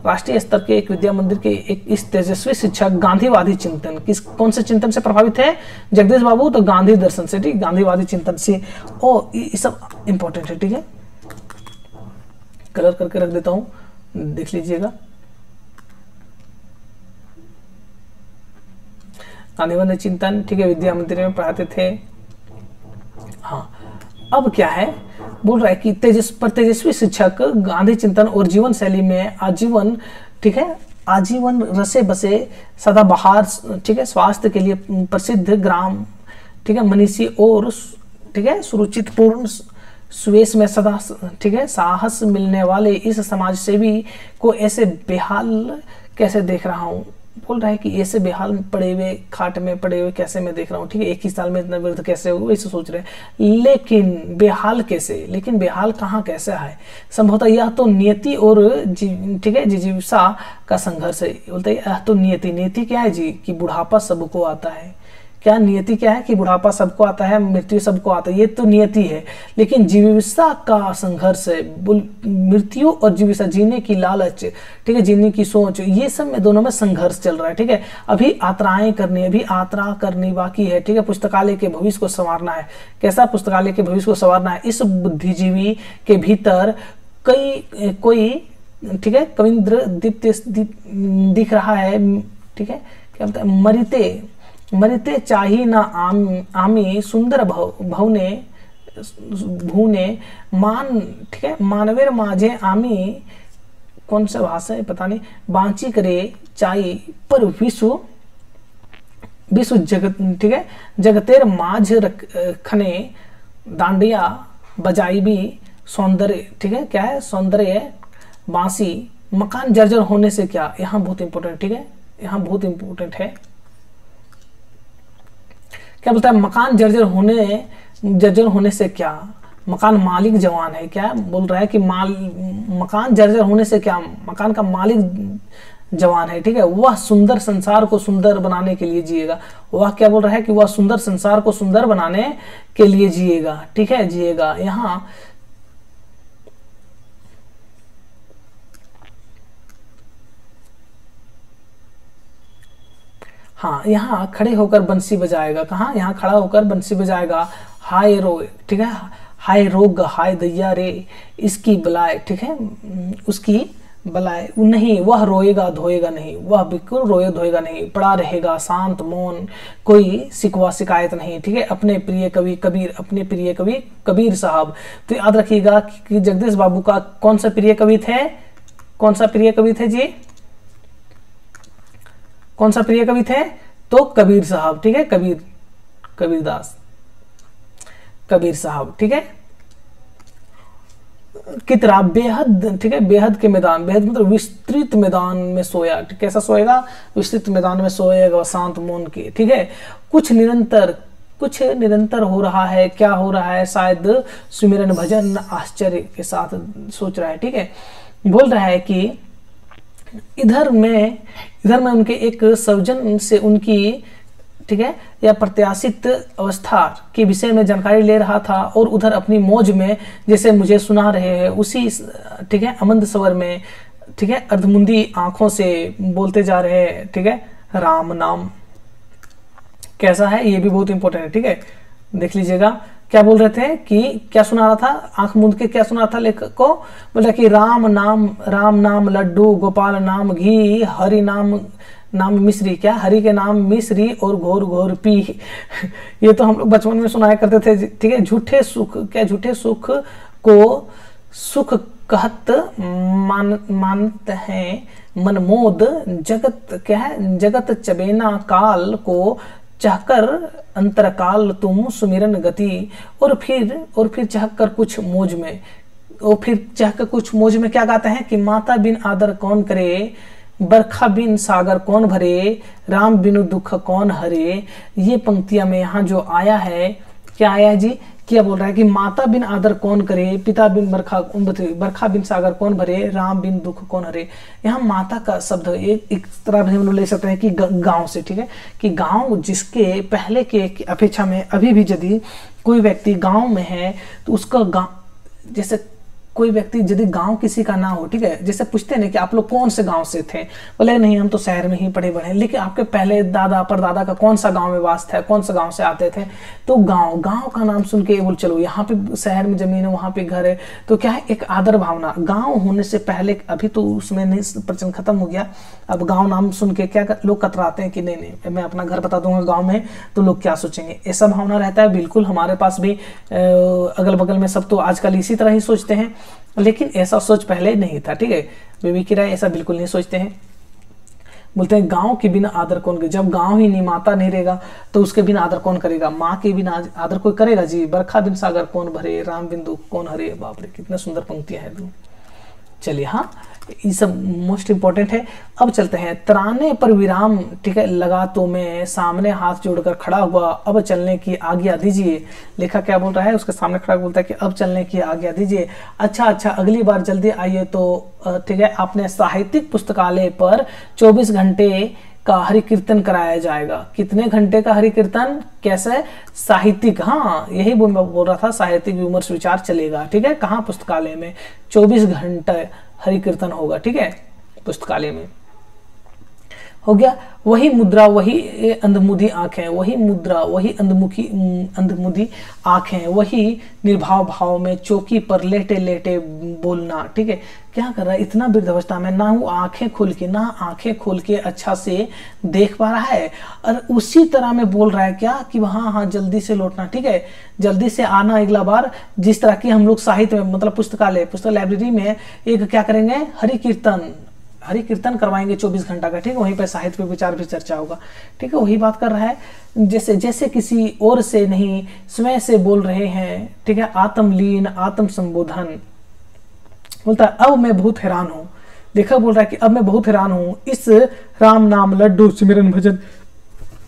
राष्ट्रीय स्तर के एक विद्या मंदिर के एक इस तेजस्वी शिक्षक गांधीवादी चिंतन, कौन से चिंतन से प्रभावित है जगदीश बाबू? तो गांधी दर्शन से, ठीक, गांधीवादी चिंतन से। ओ ये सब इंपॉर्टेंट है, ठीक है। कलर करके रख देता हूं, देख लीजिएगा। गांधीवादी चिंतन, ठीक है, विद्या मंदिर में पढ़ाते थे। हाँ, अब क्या है? बोल रहा है कि तेजस्वी शिक्षक गांधी चिंतन और जीवन शैली में आजीवन, ठीक है, आजीवन रसे बसे सदाबहार, ठीक है, स्वास्थ्य के लिए प्रसिद्ध ग्राम, ठीक है, मनीषी और, ठीक है, सुरुचितपूर्ण सुवेश में सदा, ठीक है, साहस मिलने वाले इस समाज सेवी को ऐसे बेहाल कैसे देख रहा हूँ? बोल रहा है कि ऐसे बेहाल पड़े हुए, खाट में पड़े हुए कैसे मैं देख रहा हूँ, ठीक है। एक ही साल में इतना वृद्ध कैसे हो, वैसे सोच रहे हैं। लेकिन बेहाल कैसे? लेकिन बेहाल कहाँ कैसा है? संभवतः यह तो नियति और ठीक है, जिजीविका का संघर्ष है। बोलते हैं यह तो नियति क्या है जी? कि बुढ़ापा सबको आता है। क्या नियति क्या है? कि बुढ़ापा सबको आता है, मृत्यु सबको आता है, ये तो नियति है। लेकिन जीविका का संघर्ष है, मृत्यु और जीविका, जीने की लालच, ठीक है, जीने की सोच, ये सब में दोनों में संघर्ष चल रहा है, ठीक है। अभी यात्रा करनी बाकी है, ठीक है। पुस्तकालय के भविष्य को संवारना है। कैसा पुस्तकालय के भविष्य को संवारना है? इस बुद्धिजीवी के भीतर कोई, ठीक है, कविंद्र दीप्ति दिख रहा है, ठीक है। क्या बोलते हैं? मरिते चाही ना आमी सुंदर भवने भूने मान, ठीक है, मानवेर माझे आमी, कौन सा भाषा है पता नहीं, बांची करे चाई, पर विश्व जगत, ठीक है, जगतेर माझ खने दांडिया बजाई भी सौंदर्य, ठीक है, क्या है? सौंदर्य बांसी, मकान जर्जर होने से क्या? यहाँ बहुत इंपॉर्टेंट, ठीक है, यहाँ बहुत इंपॉर्टेंट है। क्या बोलता है? मकान जर्जर होने से क्या? मकान मालिक जवान है। क्या बोल रहा है कि मकान जर्जर होने से क्या? मकान का मालिक जवान है, ठीक है। वह सुंदर संसार को सुंदर बनाने के लिए जिएगा। वह क्या बोल रहा है? कि वह सुंदर संसार को सुंदर बनाने के लिए जिएगा, ठीक है, जिएगा। यहाँ हाँ, यहाँ खड़े होकर बंसी बजाएगा। कहाँ? यहाँ खड़ा होकर बंसी बजाएगा। हाय रो, ठीक है, हाय रोग हाय दैया रे इसकी बलाए, ठीक है, उसकी बलाए नहीं, वह रोएगा धोएगा नहीं, वह बिल्कुल रोए धोएगा नहीं, पड़ा रहेगा शांत मौन, कोई शिकवा शिकायत नहीं, ठीक है। अपने प्रिय कवि कबीर, अपने प्रिय कवि कबीर साहब। तो याद रखिएगा कि जगदीश बाबू का कौन सा प्रिय कवि थे, कौन सा प्रिय कवि थे जी, कौन सा प्रिय कवि थे, तो कबीर साहब, ठीक है, कबीर, कबीरदास, कबीर साहब, ठीक है। कितरा बेहद, ठीक है, बेहद के मैदान, बेहद मतलब विस्तृत मैदान में सोया, कैसा सोएगा, विस्तृत मैदान में सोएगा शांत मौन के, ठीक है। कुछ निरंतर हो रहा है, क्या हो रहा है, शायद सुमिरन भजन आश्चर्य के साथ सोच रहा है, ठीक है। बोल रहा है कि इधर में उनके एक सज्जन से उनकी, ठीक है, या प्रत्याशित अवस्था के विषय में जानकारी ले रहा था और उधर अपनी मौज में जैसे मुझे सुना रहे हैं उसी, ठीक है, अमंद स्वर में, ठीक है, अर्धमुंदी आंखों से बोलते जा रहे हैं, ठीक है, राम नाम। कैसा है, ये भी बहुत इंपॉर्टेंट है, ठीक है, देख लीजिएगा। क्या बोल रहे थे कि क्या सुना रहा था, आंख मूंद के क्या सुना रहा था लेखक को, बोला कि राम नाम लड्डू, गोपाल नाम घी, हरि नाम मिश्री, क्या हरि के नाम मिश्री और घोर घोर पी। ये तो हम लोग बचपन में सुनाया करते थे, ठीक है। झूठे सुख, क्या झूठे सुख को सुख कहत मानते हैं मनमोद, जगत क्या है, जगत चबेना काल को चाहकर अंतरकाल तुम सुमिरन गति, और फिर चाहकर कुछ मौज में, और फिर चाहकर कुछ मौज में क्या गाते हैं कि माता बिन आदर कौन करे, बरखा बिन सागर कौन भरे, राम बिनु दुख कौन हरे। ये पंक्तियां में यहाँ जो आया है, क्या आया है जी, क्या बोल रहा है कि माता बिन आदर कौन करे, पिता बिन बरखा बिन सागर कौन भरे, राम बिन दुख कौन हरे। यहाँ माता का शब्द एक तरह से हम लोग ले सकते हैं कि गांव से, ठीक है, कि गांव जिसके पहले के अपेक्षा में अभी भी यदि कोई व्यक्ति गांव में है तो उसका गांव, जैसे कोई व्यक्ति यदि गांव किसी का ना हो, ठीक है, जैसे पूछते हैं कि आप लोग कौन से गांव से थे, बोले नहीं हम तो शहर में ही पढ़े बढ़े, लेकिन आपके पहले दादा परदादा का कौन सा गांव में वास था, कौन सा गांव से आते थे, तो गांव का नाम सुन के बोल चलो यहाँ पे शहर में जमीन है, वहां पे घर है, तो क्या है एक आदर भावना। गाँव होने से पहले, अभी तो उसमें नहीं, प्रचलन खत्म हो गया, अब गाँव नाम सुन के क्या लोग कतराते हैं कि नहीं मैं अपना घर बता दूंगा गाँव में तो लोग क्या सोचेंगे, ऐसा भावना रहता है। बिल्कुल हमारे पास भी अगल बगल में सब तो आजकल इसी तरह ही सोचते हैं, लेकिन ऐसा सोच पहले नहीं था, ठीक है। बीबी की राय ऐसा बिल्कुल नहीं सोचते हैं, बोलते हैं गांव के बिना आदर कौन करे, जब गांव ही नहीं, माता नहीं रहेगा तो उसके बिना आदर कौन करेगा, माँ के बिना आदर कोई करेगा जी, बरखा बिन सागर कौन भरे, राम बिन दुख कौन हरे। बाप रे कितने सुंदर पंक्तियां हैं। चलिए हाँ, ये सब मोस्ट इंपॉर्टेंट है। अब चलते हैं तराने पर विराम, ठीक है, लगा तो मैं सामने हाथ जोड़कर खड़ा हुआ, अब चलने की आज्ञा दीजिए। लेखक क्या बोल रहा है, उसके सामने खड़ा बोलता है कि अब चलने की आज्ञा दीजिए। अच्छा अगली बार जल्दी आइए तो, ठीक है, आपने साहित्यिक पुस्तकालय पर 24 घंटे का हरि कीर्तन कराया जाएगा। कितने घंटे का हरि कीर्तन, कैसे, साहित्यिक, हाँ यही बोल रहा था, साहित्यिक विमर्श विचार चलेगा, ठीक है, कहाँ, पुस्तकालय में 24 घंटे हरि कीर्तन होगा, ठीक है, पुस्तकालय में। हो गया। वही मुद्रा वही अंधमुदी आंखें, वही मुद्रा वही अंधमुदी आंखें, वही निर्भाव भाव में चौकी पर लेटे लेटे बोलना, ठीक है। क्या कर रहा है, इतना वृद्ध अवस्था में ना वो आंखें खोल के अच्छा से देख पा रहा है, और उसी तरह में बोल रहा है क्या कि हाँ जल्दी से लौटना, ठीक है, जल्दी से आना अगला बार। जिस तरह की हम लोग साहित्य में, मतलब पुस्तक लाइब्रेरी में एक क्या करेंगे, हरि कीर्तन करवाएंगे 24 घंटा का, ठीक है, वहीं पर साहित्य पे विचार भी चर्चा होगा, ठीक है, वही बात कर रहा है। जैसे किसी और से नहीं स्वयं से बोल रहे हैं, ठीक है, आत्मलीन आत्म संबोधन। बोलता है अब मैं बहुत हैरान हूँ, लेखक बोल रहा है कि अब मैं बहुत हैरान हूँ, इस राम नाम लड्डू सिमरन भजन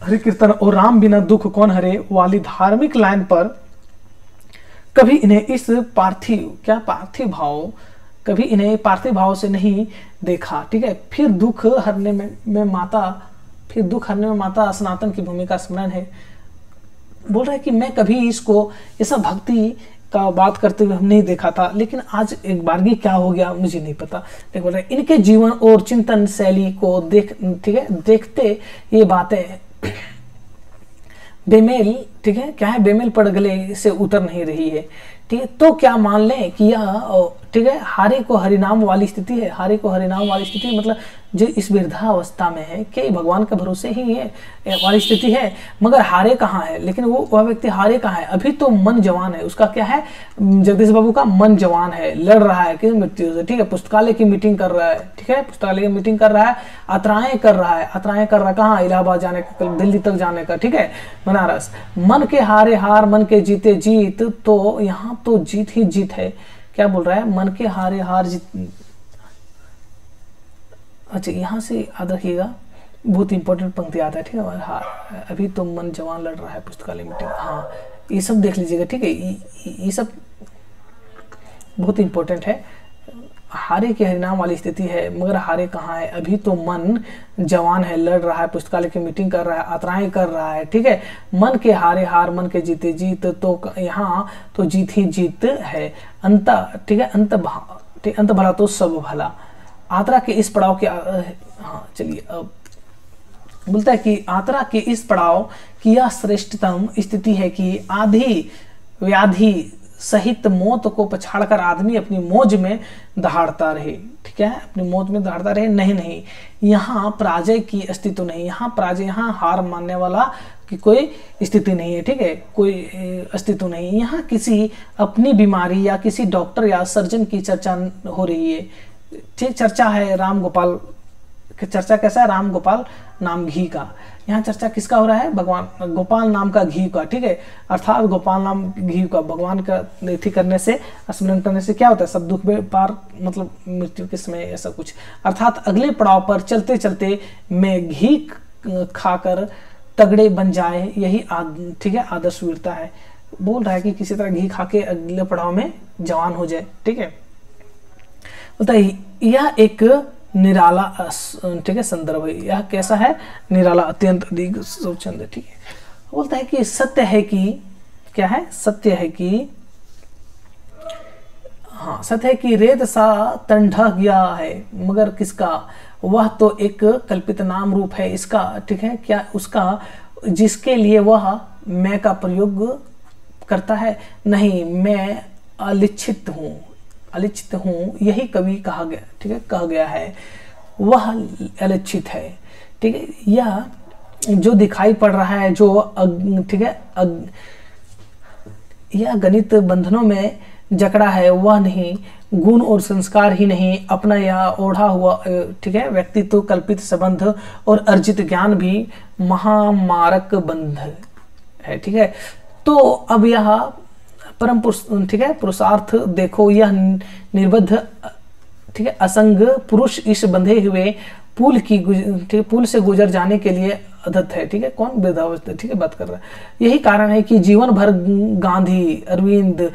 हरि कीर्तन और राम बिना दुख कौन हरे वाली धार्मिक लाइन पर कभी इन्हें इस पार्थिव भाव से नहीं देखा, ठीक है। फिर दुख हरने में माता सनातन की भूमिका स्मरण है। बोल रहा है कि मैं कभी इसको ऐसा भक्ति का बात करते हुए हम नहीं देखा था, लेकिन आज एक बारगी क्या हो गया मुझे नहीं पता। लेकिन बोल रहे हैं इनके जीवन और चिंतन शैली को देखते ये बातें बेमेल, ठीक है, क्या है, बेमेल पड़ गले से उतर नहीं रही है। ठीक है, तो क्या मान लें कि यह, ठीक है, हारे को हरिनाम वाली स्थिति है। हारे को हरिनाम वाली स्थिति मतलब जो इस वृद्धावस्था में है कि भगवान के भरोसे ही है वाली स्थिति है, मगर हारे कहाँ है। लेकिन वह व्यक्ति हारे कहाँ है, अभी तो मन जवान है। उसका क्या है, जगदीश बाबू का मन जवान है, लड़ रहा है कि मृत्यु से। ठीक है, पुस्तकालय की मीटिंग कर रहा है। ठीक है, पुस्तकालय की मीटिंग कर रहा है, यात्राएं कर रहा है। यात्राएं कर रहा है कहाँ, इलाहाबाद जाने का, दिल्ली तक जाने का। ठीक है, बनारस। मन के हारे हार, मन के जीते जीत। तो यहाँ तो जीत ही जीत है। क्या बोल रहा है, मन के हारे हार जीत। अच्छा, यहाँ से याद रखिएगा, बहुत इंपॉर्टेंट पंक्ति आता है। ठीक है, हाँ, अभी तो मन जवान लड़ रहा है, पुस्तकालय मीटिंग। हाँ, ये सब देख लीजिएगा। ठीक है, ये सब बहुत इंपॉर्टेंट है। हारे के हरिनाम वाली स्थिति है, मगर हारे कहाँ है, अभी तो मन जवान है, लड़ रहा है, पुस्तकालय की मीटिंग कर रहा है, यात्राएं कर रहा है। ठीक है, मन के हारे हार, मन के जीते जीत। तो यहाँ तो जीत ही जीत है। अंत, ठीक है, अंत भला तो सब भला। यात्रा के इस पड़ाव के, हाँ चलिए, अब बोलता है कि यात्रा के इस पड़ाव की यह श्रेष्ठतम स्थिति है कि आधी व्याधि सहित मौत को पछाड़कर आदमी अपनी मौज में दहाड़ता रहे। ठीक है, अपनी मौज में दहाड़ता रहे। नहीं, यहाँ पराजय की अस्तित्व नहीं। यहाँ पराजय, यहाँ हार मानने वाला की कोई स्थिति नहीं है। ठीक है, कोई अस्तित्व नहीं। यहाँ किसी अपनी बीमारी या किसी डॉक्टर या सर्जन की चर्चा हो रही है। ठीक, चर्चा है राम गोपाल, चर्चा कैसा है, राम गोपाल नाम घी का। यहाँ चर्चा किसका हो रहा है, भगवान गोपाल नाम का घी का। ठीक है, अर्थात गोपाल नाम घी का, भगवान का नेति करने से, स्मरण करने से क्या होता है, सब दुख में पार, मतलब मृत्यु के समय ऐसा कुछ। अर्थात अगले पड़ाव पर चलते चलते मैं घी खाकर तगड़े बन जाए, यही ठीक है, आदर्श वीरता है। बोल रहा है कि किसी तरह घी खा के अगले पड़ाव में जवान हो जाए। ठीक है, बोलता है यह एक निराला, ठीक है, संदर्भ है। यह कैसा है, निराला, अत्यंत अधिक स्वच्छंद है। ठीक है, बोलता है कि सत्य है कि, क्या है, सत्य है कि, हाँ, सत्य है कि रेत सा तन ढह गया है, मगर किसका, वह तो एक कल्पित नाम रूप है इसका। ठीक है, क्या उसका, जिसके लिए वह मैं का प्रयोग करता है। नहीं, मैं अलिच्छित हूँ, अलिच्छित हूँ, यही कवि कहा गया। ठीक है, कहा गया है, वह अलिच्छित है। ठीक है, यह जो दिखाई पड़ रहा है, जो ठीक है, यह गणित बंधनों में जकड़ा है, वह नहीं, गुण और संस्कार ही नहीं, अपना यह ओढ़ा हुआ, ठीक है, व्यक्तित्व, कल्पित संबंध और अर्जित ज्ञान भी महामारक बंध है। ठीक है, तो अब यह परम पुरुष, ठीक है, पुरुषार्थ देखो, यह निर्बद्ध, ठीक है, असंग पुरुष इस बंधे हुए पुल की, ठीक है, पुल से गुजर जाने के लिए अदत्त है। ठीक है, कौन वृद्धावस्था, ठीक है, बात कर रहा है। यही कारण है कि जीवन भर गांधी, अरविंद,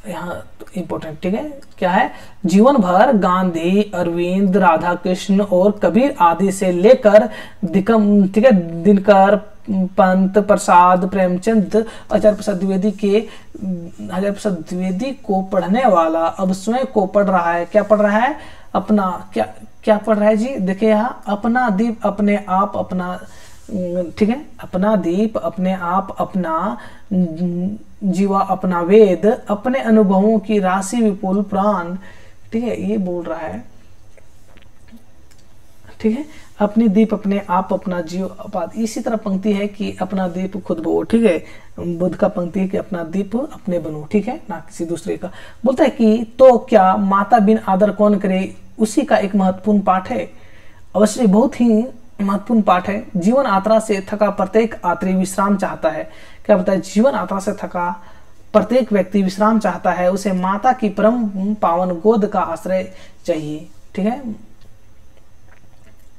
यहाँ इंपॉर्टेंट, ठीक है, क्या है, जीवन भर गांधी, अरविंद, राधा कृष्ण और कबीर आदि से लेकर ठीक है, दिनकर, पंत, प्रसाद, प्रेमचंद, आचार्य प्रसाद द्विवेदी के, आचार्य प्रसाद द्विवेदी को पढ़ने वाला अब स्वयं को पढ़ रहा है। क्या पढ़ रहा है, अपना, क्या पढ़ रहा है जी, देखिए यहाँ, अपना दीप अपने आप अपना, ठीक है, अपना दीप अपने आप अपना जीवा अपना वेद, अपने अनुभवों की राशि विपुल प्राण। ठीक है, ये बोल रहा है। ठीक है, अपनी दीप अपने आप अपना जीव अपात। इसी तरह पंक्ति है कि अपना दीप खुद बो। ठीक है, बुद्ध का पंक्ति है कि अपना दीप अपने बनो। ठीक है, ना किसी दूसरे का। बोलता है कि तो क्या माता बिन आदर कौन करे, उसी का एक महत्वपूर्ण पाठ है। अवश्य बहुत ही महत्वपूर्ण पाठ है। जीवन यात्रा से थका प्रत्येक यात्री विश्राम चाहता है। क्या बताया, जीवन यात्रा से थका प्रत्येक व्यक्ति विश्राम चाहता है, उसे माता की परम पावन गोद का आश्रय चाहिए। ठीक है,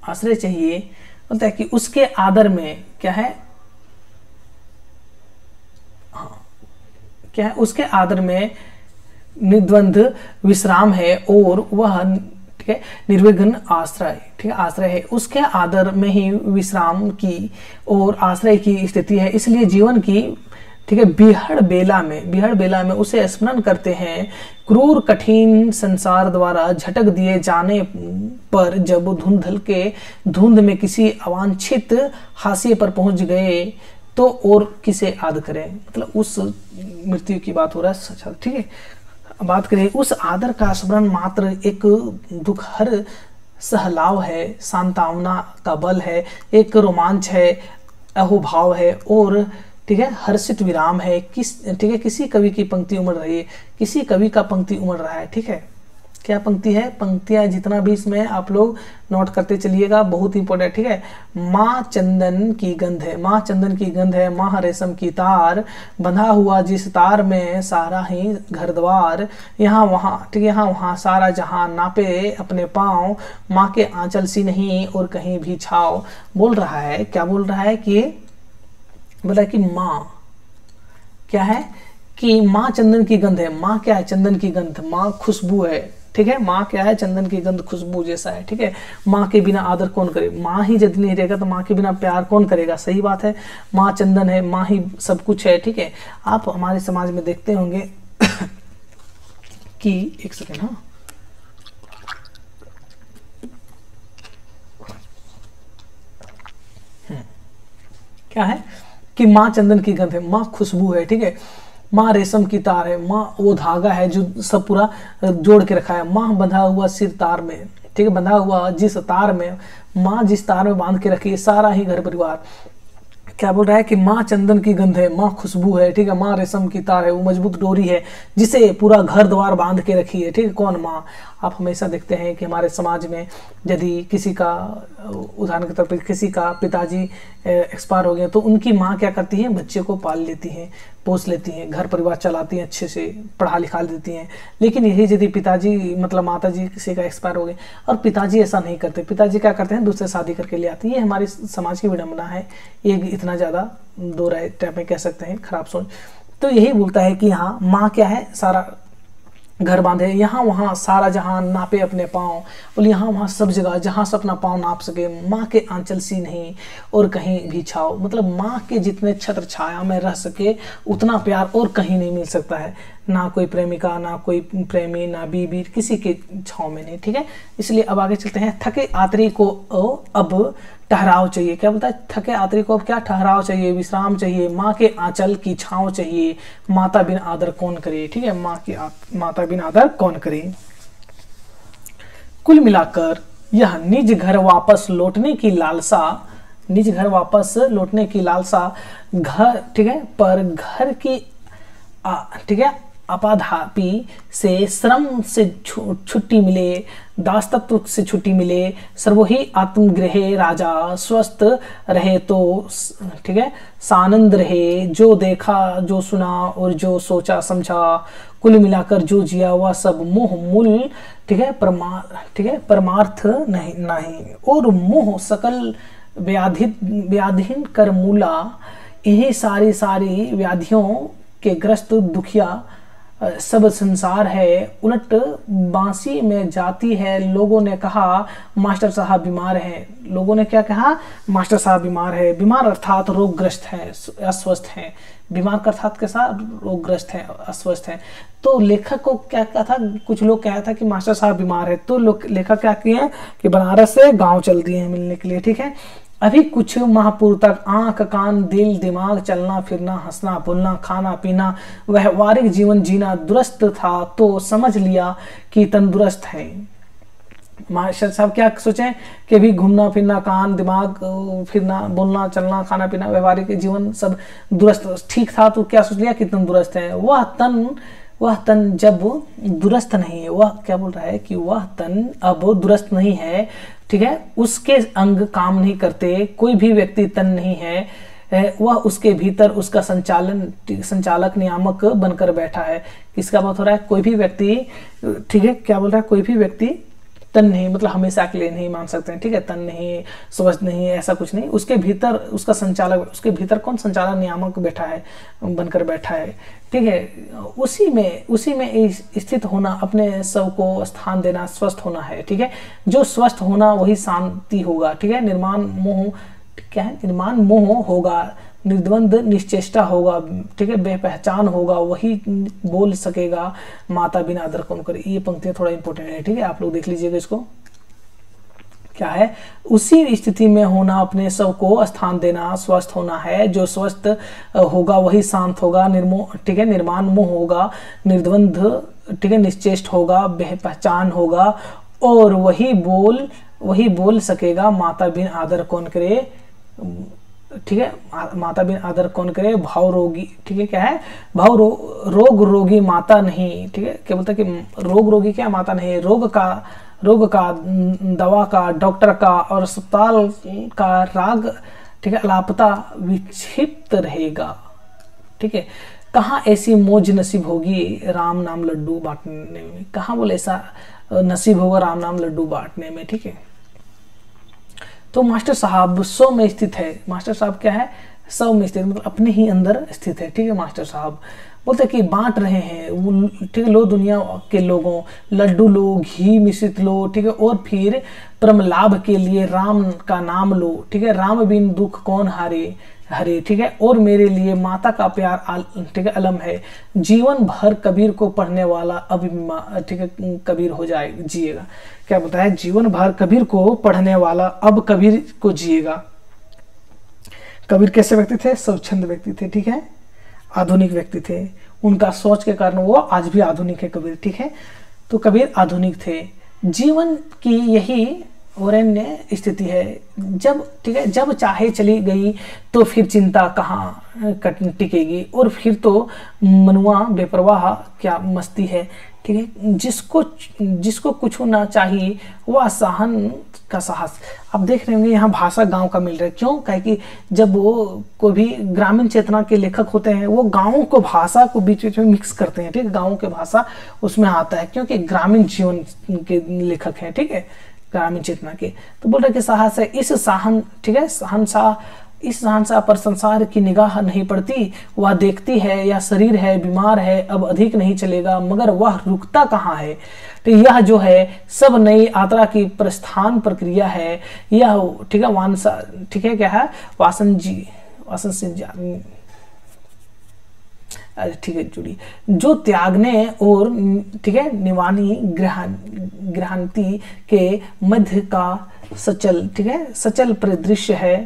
आश्रय चाहिए। बोलता है कि उसके आदर में क्या है, हाँ, क्या है, उसके आदर में निर्द्वंद विश्राम है और वह, ठीक है, निर्विघ्न आश्रय, ठीक है, आश्रय है। उसके आदर में ही विश्राम की और आश्रय की स्थिति है। इसलिए जीवन की, ठीक है, बिहड़ बेला में उसे स्मरण करते हैं। क्रूर कठिन संसार द्वारा झटक दिए जाने पर जब धुंध में किसी अवांछित हाशिए पर पहुंच गए, तो और किसे आदर करें, मतलब उस मृत्यु की बात हो रहा है, ठीक है। बात करें उस आदर का स्मरण मात्र एक दुखहर सहलाव है, सांत्वना का बल है, एक रोमांच है, अहोभाव है और ठीक है हर्षित विराम है। ठीक है, किसी कवि की पंक्ति उमड़ रही है, किसी कवि का पंक्ति उमड़ रहा है, ठीक है। क्या पंक्ति है, पंक्तियां जितना भी इसमें आप लोग नोट करते चलिएगा, बहुत इंपॉर्टेंट, ठीक है। माँ चंदन की गंध है, माँ चंदन की गंध है, माँ रेशम की तार, बंधा हुआ जिस तार में सारा ही घर द्वार, यहाँ वहाँ, ठीक है, यहाँ वहाँ सारा जहाँ नापे अपने पाँव, माँ के आंचल सी नहीं और कहीं भी छाव। बोल रहा है, क्या बोल रहा है कि बोला कि माँ क्या है कि माँ चंदन की गंध है। माँ क्या है, चंदन की गंध, माँ खुशबू है, ठीक है। माँ क्या है, चंदन की गंध, खुशबू जैसा है, ठीक है। माँ के बिना आदर कौन करे, माँ ही यदि नहीं रहेगा तो माँ के बिना प्यार कौन करेगा, सही बात है। माँ चंदन है, माँ ही सब कुछ है, ठीक है। आप हमारे समाज में देखते होंगे कि एक सेकेंड, हाँ, क्या है कि माँ चंदन की गंध है, माँ खुशबू है, ठीक है। माँ रेशम की तार है, माँ वो धागा है जो सब पूरा जोड़ के रखा है। माँ बंधा हुआ सिर तार में, ठीक है, बंधा हुआ जिस तार में, माँ जिस तार में बांध के रखी है सारा ही घर परिवार। क्या बोल रहा है कि माँ चंदन की गंध है, माँ खुशबू है, ठीक है। माँ रेशम की तार है, वो मजबूत डोरी है जिसे पूरा घर द्वार बांध के रखी है, ठीक है। कौन, माँ। आप हमेशा देखते हैं कि हमारे समाज में यदि किसी का, उदाहरण के तौर पर किसी का पिताजी एक्सपायर हो गए तो उनकी माँ क्या करती है, बच्चे को पाल लेती हैं, पोस लेती हैं, घर परिवार चलाती हैं, अच्छे से पढ़ा लिखा देती हैं। लेकिन यही यदि पिताजी मतलब माता जी किसी का एक्सपायर हो गए और पिताजी ऐसा नहीं करते, पिताजी क्या करते हैं, दूसरे शादी करके ले आते हैं। ये हमारे समाज की विडंबना है, ये इतना ज़्यादा दो राय टाइप में कह सकते हैं, खराब सोच। तो यही बोलता है कि हाँ माँ क्या है, सारा घर बांधे, यहाँ वहाँ सारा जहाँ नापे अपने पाँव, और यहाँ वहाँ सब जगह जहाँ से अपना पाँव नाप सके। माँ के आंचल सी नहीं और कहीं भी छाव, मतलब माँ के जितने छत्र छाया में रह सके उतना प्यार और कहीं नहीं मिल सकता है। ना कोई प्रेमिका, ना कोई प्रेमी, ना बीबी, किसी के छाव में नहीं, ठीक है। इसलिए अब आगे चलते हैं। थके आतरी को अब ठहराव चाहिए, क्या बोलता है, थके आतरी को अब क्या, ठहराव चाहिए, विश्राम चाहिए। माँ के आंचल की छाँव चाहिए, माता बिन आदर कौन करे, ठीक है। माता बिन आदर कौन करे। कुल मिलाकर यह निज घर वापस लौटने की लालसा, निज घर वापस लौटने की लालसा, घर, ठीक है, पर घर की ठीक है अपाधापी से, श्रम से छुट्टी मिले, दासतत्व से छुट्टी मिले, सर्वोही आत्मगृह राजा, स्वस्थ रहे तो ठीक है सानंद रहे, जो देखा जो सुना और जो सोचा समझा, कुल मिलाकर जो जिया हुआ सब मोह मूल, ठीक है, परमार्थ नहीं और मोह सकल व्याधिन कर मूला। यही सारी व्याधियों के ग्रस्त दुखिया सब संसार है, उलट बांसी में जाती है। लोगों ने कहा मास्टर साहब बीमार हैं, लोगों ने क्या कहा, मास्टर साहब बीमार है। बीमार अर्थात रोगग्रस्त है, अस्वस्थ हैं। बीमार का अर्थात कैसा, रोगग्रस्त है, अस्वस्थ है। तो लेखक को क्या कहा था, कुछ लोग कहा था कि मास्टर साहब बीमार है, तो लेखक क्या किए कि बनारस से गाँव चल दिए हैं मिलने के लिए, ठीक है। अभी कुछ माह पूर्व तक आंख कान दिल दिमाग, चलना फिरना, हंसना बोलना, खाना पीना, व्यवहारिक जीवन जीना दुरुस्त था, तो समझ लिया कि तंदुरुस्त है। मास्टर साहब क्या सोचें कि अभी घूमना फिरना, कान दिमाग, फिरना बोलना चलना, खाना पीना, व्यवहारिक जीवन सब दुरुस्त ठीक था, तो क्या सोच लिया कि तंदुरुस्त है। वह तन जब दुरुस्त नहीं है, वह क्या बोल रहा है कि वह तन अब दुरुस्त नहीं है, ठीक है, उसके अंग काम नहीं करते, कोई भी व्यक्ति तन नहीं है, वह उसके भीतर उसका संचालक नियामक बनकर बैठा है। किसका बात हो रहा है, कोई भी व्यक्ति, ठीक है, क्या बोल रहा है, कोई भी व्यक्ति तन नहीं, मतलब हमेशा के लिए नहीं मान सकते हैं, ठीक है, तन नहीं, स्वस्थ नहीं, ऐसा कुछ नहीं, उसके भीतर उसका संचालक, उसके भीतर कौन, संचालक नियामक बैठा है, बनकर बैठा है, ठीक है। उसी में स्थित होना, अपने सब को स्थान देना, स्वस्थ होना है, ठीक है। जो स्वस्थ होना वही शांति होगा, ठीक है। निर्माण मोह, क्या है, निर्माण मोह होगा, निर्द्वंद निश्चेष्टा होगा, ठीक है, बेपहचान होगा, वही बोल सकेगा माता बिना आदर कौन करे। ये पंक्तियां थोड़ा इंपॉर्टेंट है, ठीक है, आप लोग देख लीजिएगा इसको। क्या है, उसी स्थिति में होना, अपने सब को स्थान देना, स्वस्थ होना है। जो स्वस्थ होगा वही शांत होगा, ठीक है, निर्माण मुह होगा, निर्द्वंद, ठीक है, निश्चेष्ट होगा, पहचान होगा, और वही बोल सकेगा माता बिन आदर कौन करे, ठीक है, माता बिन आदर कौन करे, भाव रोगी, ठीक है, क्या है, रोग रोगी माता नहीं, ठीक है, क्या बोलता है कि रोग रोगी क्या, माता नहीं, रोग का दवा का, डॉक्टर का और अस्पताल का राग, ठीक है, लापता विक्षिप्त रहेगा, ठीक है। कहाँ ऐसी मौज नसीब होगी राम नाम लड्डू बांटने में, कहाँ बोले ऐसा नसीब होगा राम नाम लड्डू बांटने में, ठीक है। तो मास्टर साहब स्व में स्थित है, मास्टर साहब क्या है, स्व में स्थित, मतलब अपने ही अंदर स्थित है, ठीक है। मास्टर साहब बोलते कि बांट रहे हैं, ठीक है, लो दुनिया के लोगों, लड्डू लो, घी मिश्रित लो, ठीक है, और फिर परम लाभ के लिए राम का नाम लो, ठीक है, राम बिन दुख कौन हरे, ठीक है, और मेरे लिए माता का प्यार, ठीक है, अलम है, जीवन भर कबीर को पढ़ने वाला अब, ठीक है, कबीर हो जाए जिएगा। क्या बताया, जीवन भर कबीर को पढ़ने वाला अब कबीर को जिएगा। कबीर कैसे व्यक्ति थे, स्वच्छंद व्यक्ति थे, ठीक है, आधुनिक व्यक्ति थे, उनका सोच के कारण वो आज भी आधुनिक है कबीर, ठीक है। तो कबीर आधुनिक थे। जीवन की यही वरेण्य स्थिति है, जब, ठीक है, जब चाहे चली गई तो फिर चिंता कहाँ टिकेगी, और फिर तो मनुआ बेपरवाह क्या मस्ती है, ठीक है। जिसको कुछ ना चाहिए वह सहन का साहस। आप देख रहे होंगे यहाँ भाषा गांव का मिल रहा है, क्यों, कहे कि जब वो कोई भी ग्रामीण चेतना के लेखक होते हैं वो गाँव को भाषा को बीच बीच में मिक्स करते हैं, ठीक है, गाँव के भाषा उसमें आता है, क्योंकि ग्रामीण जीवन के लेखक हैं, ठीक है, ग्रामीण चेतना के। तो बोल रहे कि साहस है, इस सहन, ठीक है, इस सहनशाह पर संसार की निगाह नहीं पड़ती, वह देखती है या शरीर है बीमार है, अब अधिक नहीं चलेगा, मगर वह रुकता कहाँ है। तो यह जो है सब नई यात्रा की प्रस्थान प्रक्रिया है, यह, ठीक है, वांसा, ठीक है, क्या है, वासन से ठीक है, जुड़ी, जो त्यागने और, ठीक है, निवानी ग्रहांति के मध्य का सचल, ठीक है, सचल परिदृश्य है,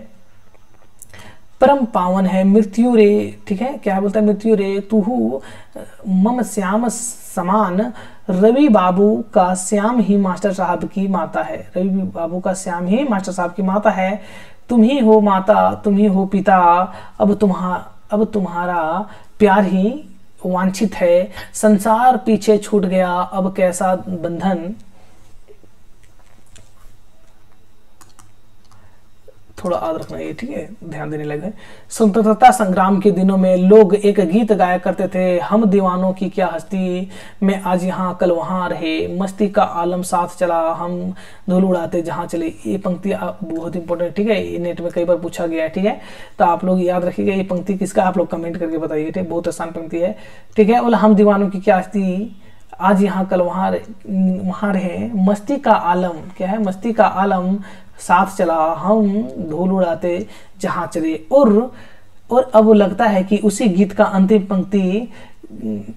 परम पावन है, मृत्यु रे, ठीक है, क्या बोलता है, मृत्यु रे तुहु मम श्याम समान, रवि बाबू का श्याम ही मास्टर साहब की माता है, रवि बाबू का श्याम ही मास्टर साहब की माता है, तुम ही हो माता, तुम ही हो पिता, अब तुम्हारा प्यार ही वांछित है, संसार पीछे छूट गया, अब कैसा बंधन, थोड़ा याद रखना ये, ठीक है, ध्यान देने लगे। स्वतंत्रता संग्राम के दिनों में लोग एक गीत गाया करते थे, हम दीवानों की क्या हस्ती में आज यहाँ कल वहाँ रहे, मस्ती का आलम साथ चला, हम धूल उड़ाते जहाँ चले। ये पंक्ति बहुत इंपॉर्टेंट, ठीक है, ये नेट में कई बार पूछा गया है, ठीक है, तो आप लोग याद रखिएगा। ये पंक्ति किसका, आप लोग कमेंट करके बताइए, ठीक है, बहुत आसान पंक्ति है, ठीक है। बोला हम दीवानों की क्या हस्ती आज यहाँ कल वहाँ रहे, मस्ती का आलम, क्या है, मस्ती का आलम साथ चला, हम धूल उड़ाते जहाँ चले। और अब लगता है कि उसी गीत का अंतिम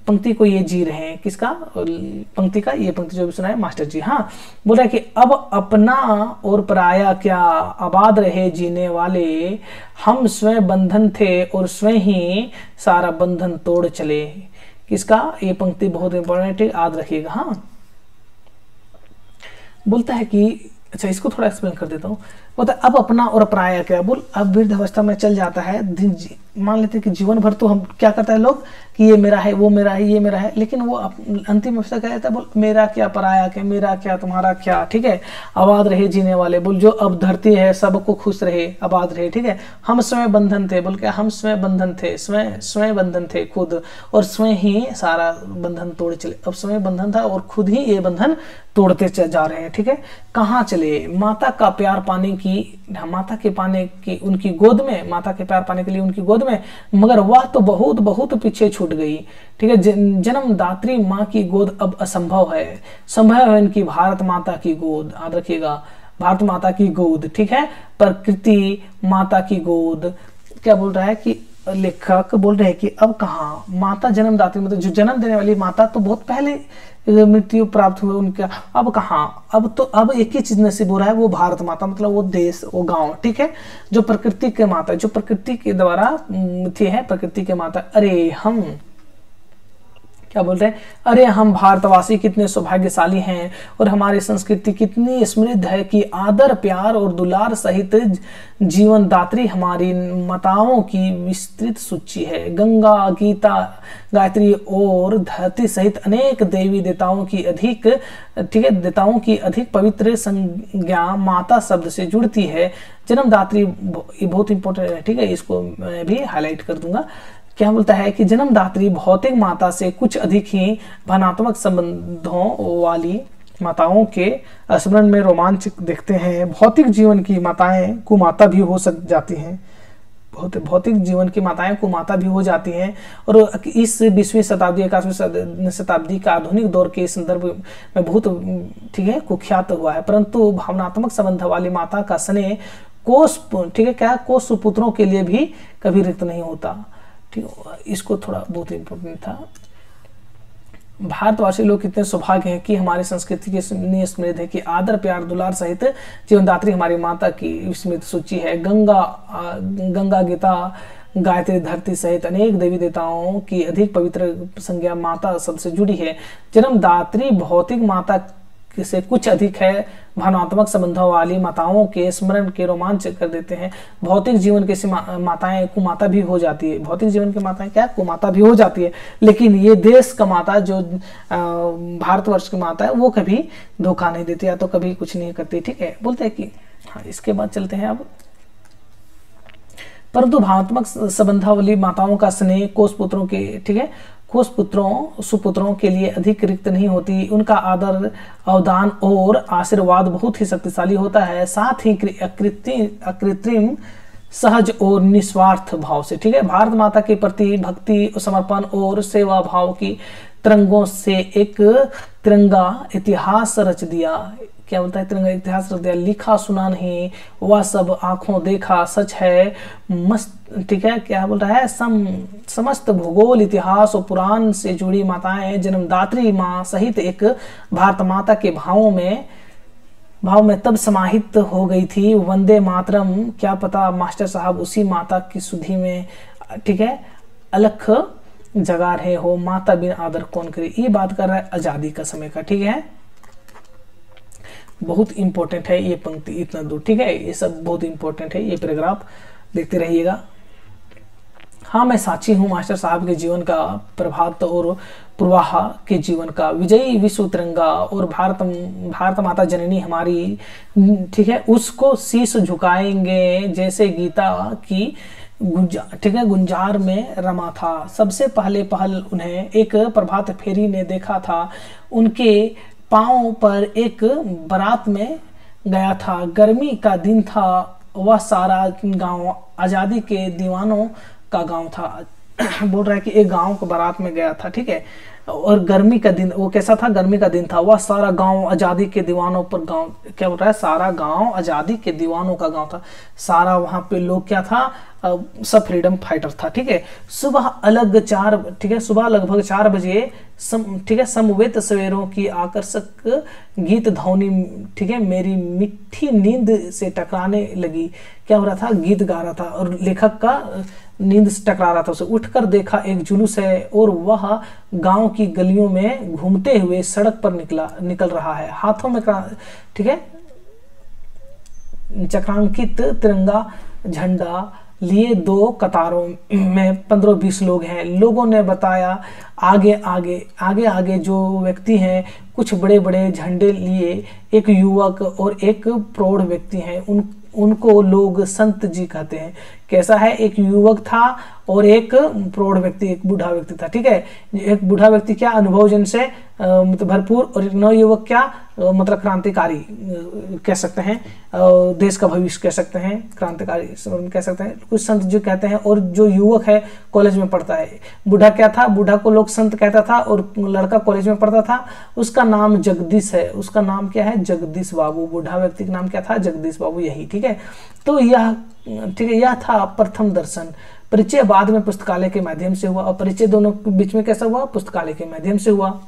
पंक्ति को ये जी रहे हैं, किसका, पंक्ति का, ये पंक्ति जो भी सुना है मास्टर जी। हाँ, बोल रहा है कि अब अपना और पराया क्या, आबाद रहे जीने वाले, हम स्वयं बंधन थे और स्वयं ही सारा बंधन तोड़ चले। किसका, ये पंक्ति बहुत इंपॉर्टेंट है, याद रखिएगा। हाँ, बोलता है कि, अच्छा इसको थोड़ा एक्सप्लेन कर देता हूँ। बोलता है अब अपना और पराया क्या, बोल अब वृद्ध अवस्था में चल जाता है, मान लेते हैं कि जीवन भर तो हम क्या करता है लोग कि ये मेरा है, वो मेरा है, ये मेरा है, लेकिन वो अंतिम अवस्था क्या कहता है, बोल मेरा क्या पराया क्या, मेरा क्या तुम्हारा क्या, ठीक है। आबाद रहे जीने वाले, बोल जो अब धरती है सबको खुश रहे, आबाद रहे, ठीक है। हम स्वयं बंधन थे, बोल क्या, हम स्वयं बंधन थे, स्वयं बंधन थे खुद, और स्वयं ही सारा बंधन तोड़ चले। अब स्वयं बंधन था और खुद ही ये बंधन तोड़ते जा रहे हैं, ठीक है। कहाँ चले, माता का प्यार पाने की, माता के पाने की उनकी गोद में, माता के प्यार पाने के लिए उनकी गोद में, मगर वह तो बहुत बहुत पीछे छूट गई, ठीक है। जन्मदात्री माँ की गोद अब असंभव है, संभव है इनकी भारत माता की गोद, याद रखिएगा, भारत माता की गोद, ठीक है, प्रकृति माता की गोद। क्या बोल रहा है कि लेखक बोल रहे हैं कि अब कहाँ माता जन्मदात्री, मतलब जो जन्म देने वाली माता तो बहुत पहले मृत्यु प्राप्त हुए उनका, अब कहाँ, अब एक ही चीज नसीब हो रहा है, वो भारत माता, मतलब वो देश, वो गांव, ठीक है, जो प्रकृति के माता, जो प्रकृति के द्वारा थी है, प्रकृति के माता। अरे हम क्या बोल रहे हैं, अरे हम भारतवासी कितने सौभाग्यशाली हैं और हमारी संस्कृति कितनी समृद्ध है कि आदर प्यार और दुलार सहित जीवन दात्री हमारी माताओं की विस्तृत सूची है। गंगा, गीता, गायत्री और धरती सहित अनेक देवी देवताओं की अधिक, ठीक है, देवताओं की अधिक पवित्र संज्ञा माता शब्द से जुड़ती है। जन्मदात्री बहुत इंपॉर्टेंट है, ठीक है, इसको मैं भी हाईलाइट कर दूंगा। क्या बोलता है कि जन्मदात्री भौतिक माता से कुछ अधिक ही भावनात्मक संबंधों वाली माताओं के स्मरण में रोमांच देखते हैं। भौतिक जीवन की माताएं कुमाता भी हो जाती हैं, भौतिक जीवन की माताएं कुमाता भी हो जाती हैं। और इस 20वीं शताब्दी 21वीं शताब्दी का आधुनिक दौर के संदर्भ में बहुत, ठीक है, कुख्यात हुआ है। परंतु भावनात्मक संबंध वाली माता का स्नेह कोष, ठीक है, क्या कोष सुपुत्रों के लिए भी कभी रिक्त नहीं होता। इसको थोड़ा बहुत इंपॉर्टेंट था। भारतवासी लोग कितने सौभाग्य हैं कि हमारी संस्कृति की समृद्ध है कि आदर प्यार दुलार सहित जीवनदात्री हमारी माता की विस्मृत सूची है। गंगा, गीता, गायत्री, धरती सहित अनेक देवी देवताओं की अधिक पवित्र संज्ञा माता शब्द से जुड़ी है। जन्मदात्री भौतिक माता से कुछ अधिक है भावनात्मक संबंधों वाली माताओं के स्मरण के रोमांच कर देते हैं। भौतिक जीवन की माताएं कुमाता भी हो जाती है, भौतिक जीवन की माताएं क्या कुमाता भी हो जाती है, लेकिन ये देश का माता जो भारतवर्ष की माता है वो कभी धोखा नहीं देती या तो कभी कुछ नहीं करती, ठीक है। बोलते हैं कि हाँ, इसके बाद चलते हैं अब। परंतु भावनात्मक संबंधों वाली माताओं का स्नेह कोष पुत्रों के, ठीक है, कोष पुत्रों सुपुत्रों के लिए अधिक रिक्त नहीं होती। उनका आदर, अवदान और आशीर्वाद बहुत ही शक्तिशाली होता है, साथ ही अकृत्रिम, सहज और निस्वार्थ भाव से, ठीक है। भारत माता के प्रति भक्ति, समर्पण और सेवा भाव की तरंगों से एक तिरंगा इतिहास रच दिया। क्या बोलता है, तिरंगा इतिहास रच दिया, लिखा सुना नहीं, वह सब आंखों देखा सच है मस्त, ठीक है। क्या बोल रहा है, समस्त भूगोल, इतिहास और पुराण से जुड़ी माताएं जन्मदात्री माँ सहित एक भारत माता के भाव में तब समाहित हो गई थी। वंदे मातरम, क्या पता मास्टर साहब उसी माता की सुधि में, ठीक है, अलख जगा रहे हो। माता बिन आदर कौन करे, ये बात कर रहा है आजादी का समय का, ठीक है। बहुत इंपॉर्टेंट है ये पंक्ति, इतना दूर, ठीक है, ये सब बहुत इंपॉर्टेंट है, ये पैराग्राफ देखते रहिएगा। हाँ, मैं साक्षी हूँ मास्टर साहब के जीवन का, प्रभात और प्रवाह के जीवन का, विजयी विश्व तिरंगा और भारत माता जननी हमारी, ठीक है, उसको शीश झुकाएंगे जैसे गीता की ठीक है गुंजार में रमा था। सबसे पहल उन्हें एक प्रभात फेरी ने देखा था, उनके पांव पर एक बारात में गया था। गर्मी का दिन था, वह सारा गांव आज़ादी के दीवानों का गांव था। बोल रहा है कि एक गांव को बारात में गया था, ठीक है, और गर्मी का दिन, वो कैसा था, गर्मी का दिन था, वह सारा गांव आज़ादी के दीवानों पर, गांव क्या बोल रहा है, सारा गांव आज़ादी के दीवानों का गांव था। सारा वहां पे लोग क्या था, सब फ्रीडम फाइटर था, ठीक है। सुबह लगभग 4 बजे ठीक है, समवेत सवेरों की आकर्षक गीत ध्वनि, ठीक है, मेरी मिठी नींद से टकराने लगी। क्या हो रहा था, गीत गा रहा था और लेखक का नींद से टकरा रहा था। उसे उठकर देखा एक जुलूस है और वह गांव की गलियों में घूमते हुए सड़क पर निकल रहा है। हाथों में, ठीक है, चक्रांकित तिरंगा झंडा लिए 2 कतारों में 15-20 लोग हैं। लोगों ने बताया आगे जो व्यक्ति हैं, कुछ बड़े बड़े झंडे लिए एक युवक और एक प्रौढ़ व्यक्ति हैं। उनको लोग संत जी कहते हैं। कैसा है, एक युवक था और एक प्रौढ़ व्यक्ति, एक बूढ़ा व्यक्ति था, ठीक है। एक बूढ़ा व्यक्ति क्या अनुभवजन से मतलब भरपूर, और एक नवयुवक क्या मतलब क्रांतिकारी कह सकते हैं, देश का भविष्य कह सकते हैं, क्रांतिकारी कह सकते हैं, कुछ संत जी कहते हैं। और जो युवक है कॉलेज में पढ़ता है। बूढ़ा क्या था, बूढ़ा को लोग संत कहता था और लड़का कॉलेज में पढ़ता था, उसका नाम जगदीश है। उसका नाम क्या है, जगदीश बाबू। बूढ़ा व्यक्ति का नाम क्या था, जगदीश बाबू, यही, ठीक है। तो यह, ठीक है, यह था प्रथम दर्शन। परिचय बाद में पुस्तकालय के माध्यम से हुआ, और परिचय दोनों के बीच में कैसा हुआ, पुस्तकालय के माध्यम से हुआ।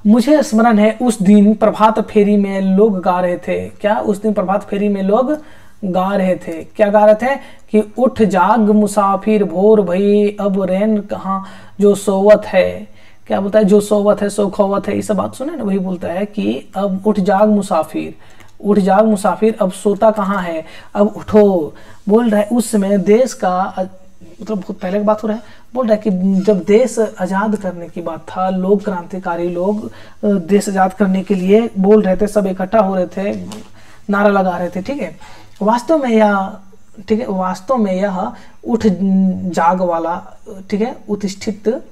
मुझे स्मरण है उस दिन प्रभात फेरी में लोग गा रहे थे, क्या उस दिन प्रभात फेरी में लोग गा रहे थे, क्या गा रहे थे कि उठ जाग मुसाफिर भोर भई अब रैन कहाँ जो सोवत है, क्या बोलता है, जो सोवत है सो खोवत है, ये सब बात सुने ना, वही बोलता है कि अब उठ जाग मुसाफिर, उठ जाग मुसाफिर अब सोता कहाँ है, अब उठो। बोल रहा है उस समय देश का, मतलब बहुत पहले की बात हो रहा है, बोल रहा है कि जब देश आज़ाद करने की बात था, लोग क्रांतिकारी लोग देश आज़ाद करने के लिए बोल रहे थे, सब इकट्ठा हो रहे थे, नारा लगा रहे थे, ठीक है। वास्तव में यह, ठीक है, वास्तव में यह उठ जाग वाला, ठीक है, उत्थित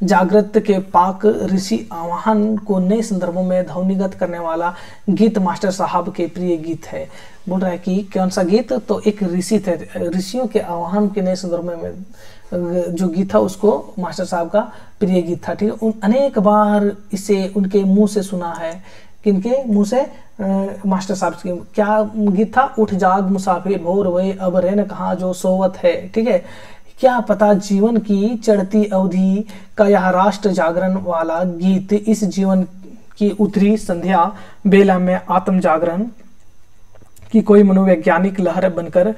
जागृत के पाक ऋषि आह्वान को नए संदर्भों में ध्वनिगत करने वाला गीत मास्टर साहब के प्रिय गीत है। बोल रहा है कि कौन सा गीत, तो एक ऋषि थे, ऋषियों के आह्वान के नए संदर्भ में जो गीत था उसको मास्टर साहब का प्रिय गीत था, ठीक है। उन अनेक बार इसे उनके मुंह से सुना है, किनके मुंह से, मास्टर साहब के। क्या गीत था, उठ जाग मुसाफिर भोर भई अब रैन कहाँ जो सोवत है, ठीक है। क्या पता जीवन की चढ़ती अवधि का यह राष्ट्र जागरण वाला गीत इस जीवन की उतरी संध्या बेला में आत्म जागरण की कोई मनोवैज्ञानिक लहर बनकर